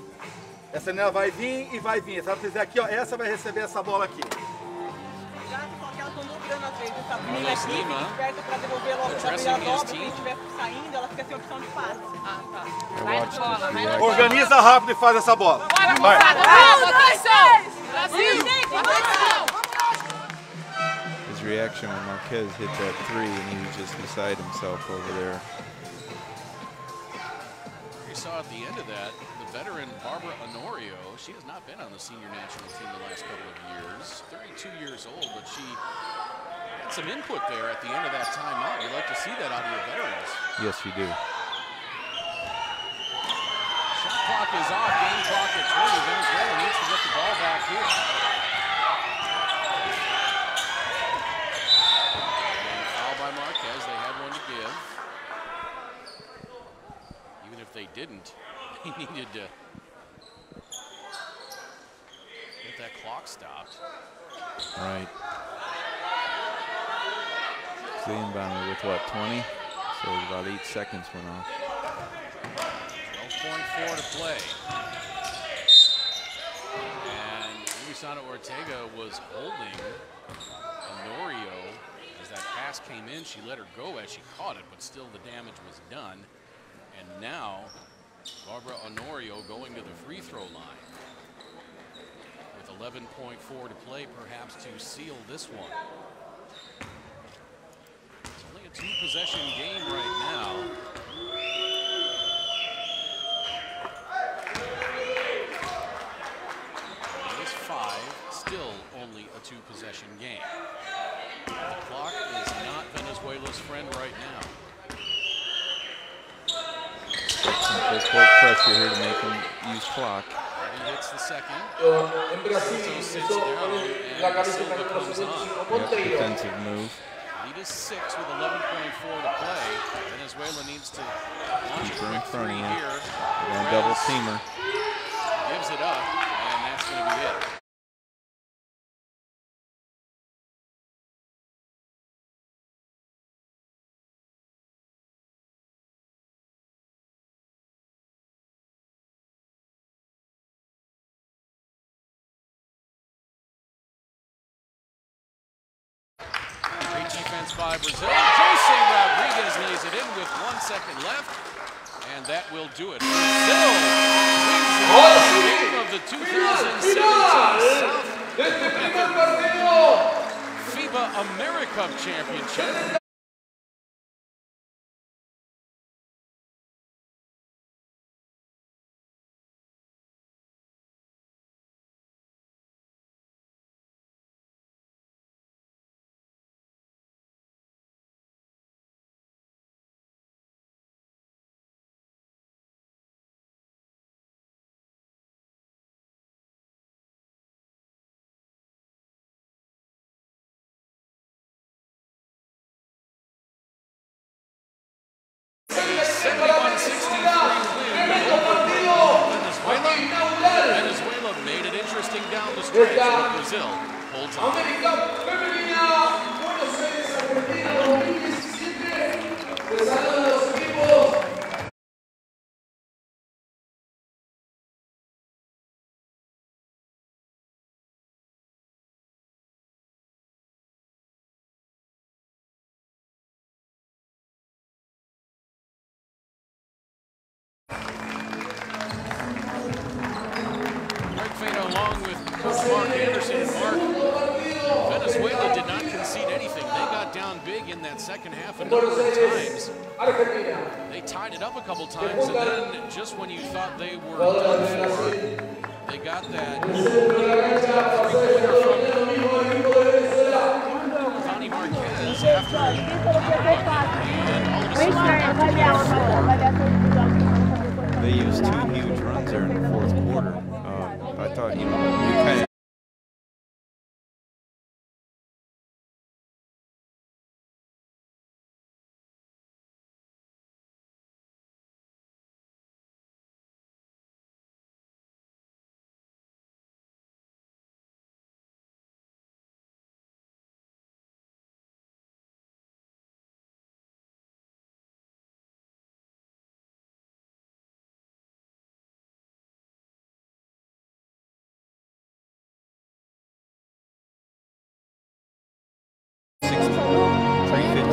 Essa menina vai vir e vai vir. Se ela fizer aqui, ó, essa vai receber essa bola aqui. Organiza rápido e faz essa bola. Vai. His reaction when Marquez hit that 3 and he was just beside himself over there. We saw at the end of that, the veteran Barbara Honorio. She has not been on the senior national team the last couple of years. 32 years old, but she had some input there at the end of that timeout. You like to see that out of your veterans. Yes, you do. Shot clock is off, game clock at 20. Venezuela needs to get the ball back here. And foul by Marquez, they had one to give. Even if they didn't, he needed to get that clock stopped. Right. The inbound with what, 20? So about 8 seconds went off. 12.4 to play. And Luisana Ortega was holding Honorio as that pass came in. She let her go as she caught it, but still the damage was done. And now, Barbara Honorio going to the free throw line. With 11.4 to play, perhaps to seal this one. It's only a 2-possession game right now. It is 5, still only a 2-possession game. The clock is not Venezuela's friend right now. Full court pressure here to make him use clock. He hits the second. En Brasil Sits hizo down, la and camiseta Silva número comes 75 on. con Yep, Trillo. defensive move. Lead is 6 with 11.4 to play. Venezuela needs to launch a Keep her in quick front of 3 you. here. They're going to double team her. Gives it up, and that's going to be it. Great defense by Brazil. Joyce Rodriguez lays it in with 1 second left, and that will do it. Brazil wins the opening game of the 2017 South FIBA AmeriCup Championship. Brazil holds on. AmeriCup femenina, Buenos Aires, Argentina 2017. Se saludan los equipos. Along with Coach Mark Anderson and Mark, Venezuela did not concede anything. They got down big in that second half a number of times. They tied it up a couple times, and then just when you thought they were done for, they got that three-pointer from Connie Marquez after They used 2 huge runs there in the fourth quarter. I thought, you kind of.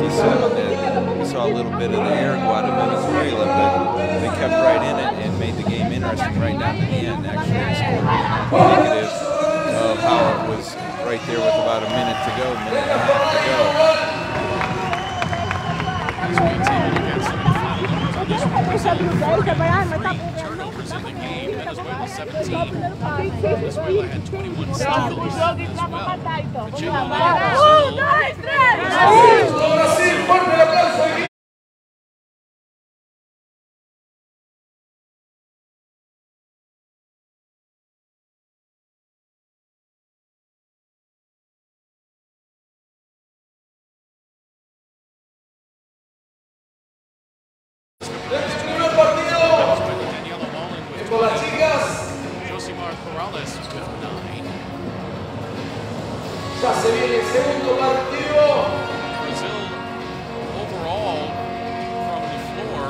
We saw a little bit of the air go out of Venezuela, but they kept right in it and made the game interesting right down to the end. Actually, they scored indicative of how it was right there with about a minute to go, minute and a half to go. As we take a look at some of the final numbers on this one, Brazil 33 turnovers in the game, Venezuela 17. Venezuela had 21 steals as well. Brazil. Ya se viene el segundo partido. Brazil overall from the floor.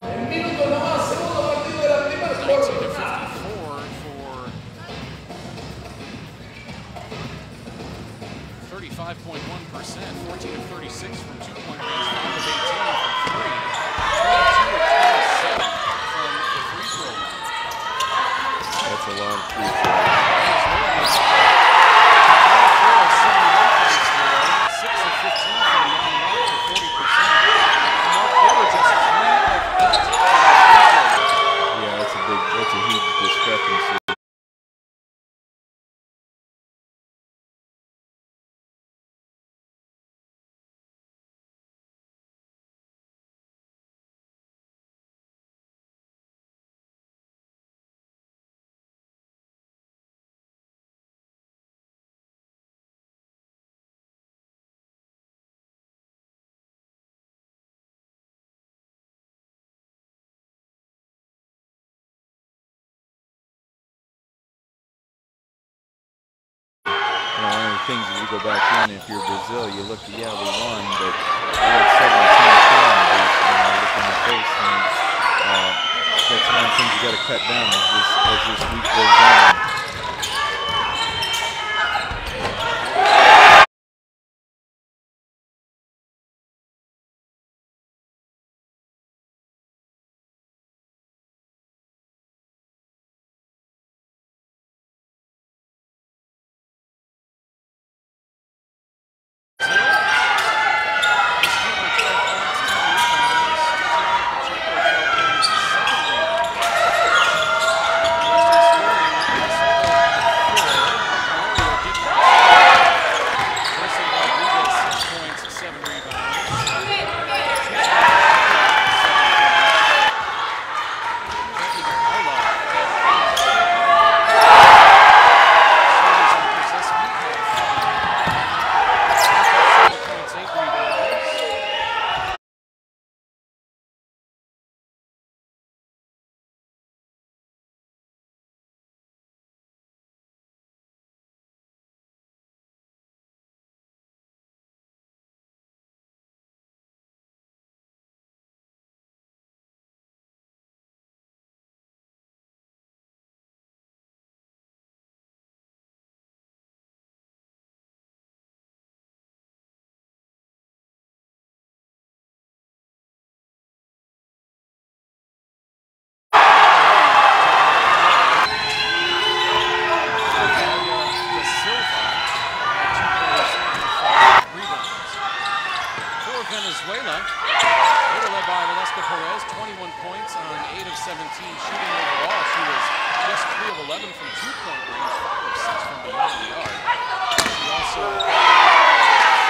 En minutos nomás, segundo partido de la primera 19 to 54 for 35.1%, 14 of 36 from 2-point range, 5 of 18 from 3, 22 of 27 from the free throw line. That's a lot of free throws. 6 of 15 from beyond the arc for 40%. Mark Edwards is 3 of 8. Yeah, that's a huge discrepancy. One of the things as you go back in, if you're Brazil, you look, yeah, we won, but we had 17 turnovers, look in the face, and that's one of the things you got to cut down as this week goes on. Alaska Perez, 21 points on 8 of 17 shooting overall. She was just 3 of 11 from two-point range, 5 of 6 from beyond the arc. She also had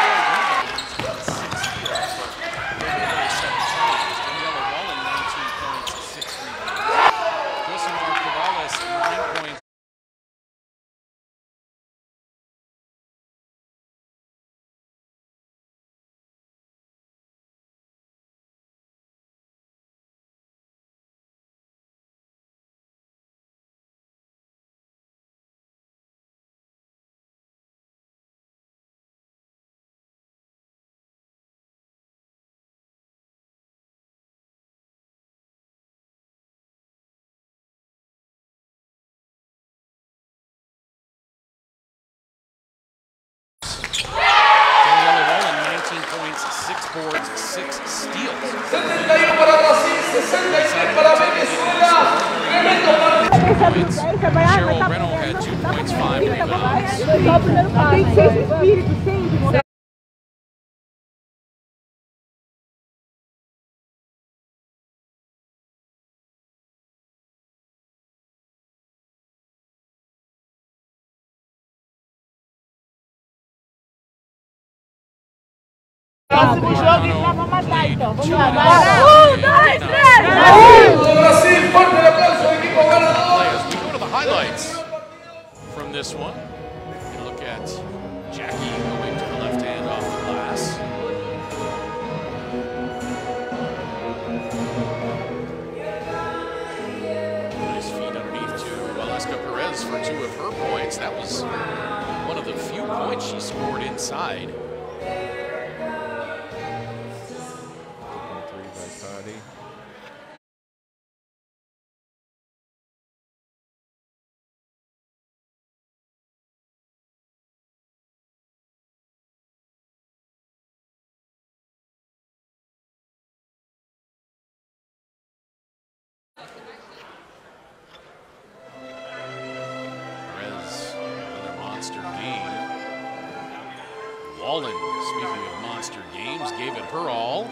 4 rebounds with 6 steals. Over 7 turnovers. Daniela Wallen, 19 points, 6 rebounds. Josimar Corrales, 9 points. Daniela Wallen, 19 points, 6 boards, 6 steals. 71 para Brasil, 63 para Venezuela. Tremendo partido. Cheryl Reno had 2 points, 5 rebounds. Tem que ser esse espírito sempre. Próximo jogo e vamos matar então. Vamos lá. 1, 2, 3. Brasil, fuerte el aplauso, equipo ganador. As we go to the highlights from this one, you look at Jackie going to the left hand off the glass. Nice feed underneath to Alaska Perez for 2 of her points. That was one of the few points she scored inside. Perez, another monster game. Wallen, speaking of monster games, gave it her all.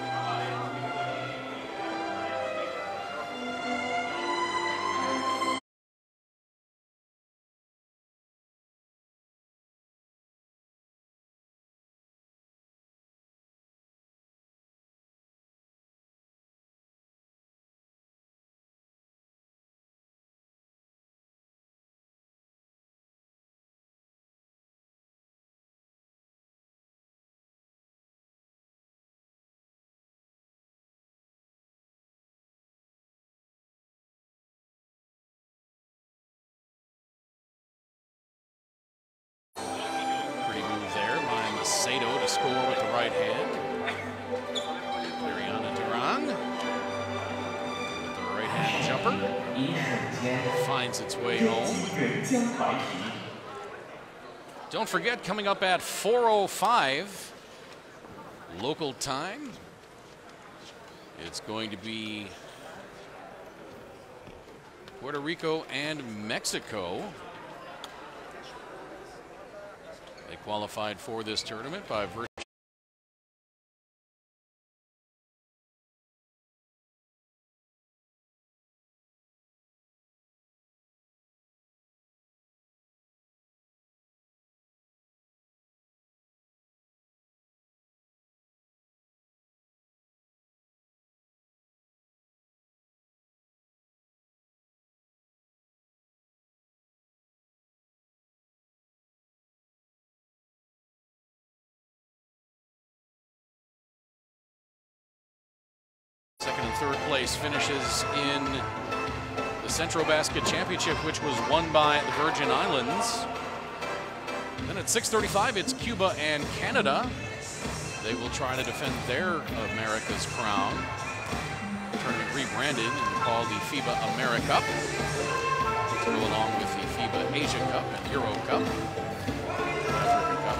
Sato to score with the right hand. Mariana Duran with the right hand jumper. Finds its way home. Don't forget, coming up at 4:05 local time, it's going to be Puerto Rico and Mexico. They qualified for this tournament by virtue second and third place finishes in the Centro Basket Championship, which was won by the Virgin Islands. And then at 6:35, it's Cuba and Canada. They will try to defend their America's crown. Tournament rebranded and called the FIBA AmeriCup to go along with the FIBA Asia Cup and Euro Cup, Africa Cup.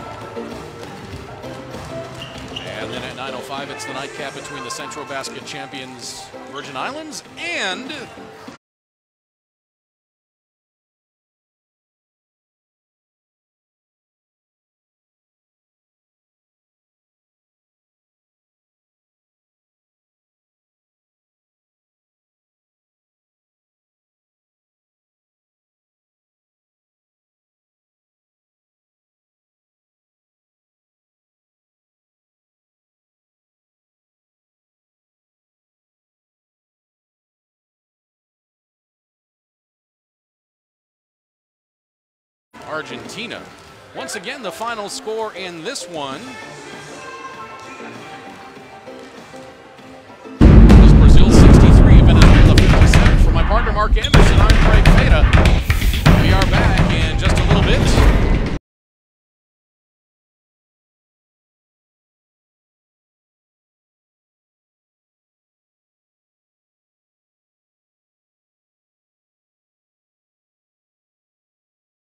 And then at 9:05, it's the nightcap between the Centro Basket champions Virgin Islands and Argentina. Once again, the final score in this one,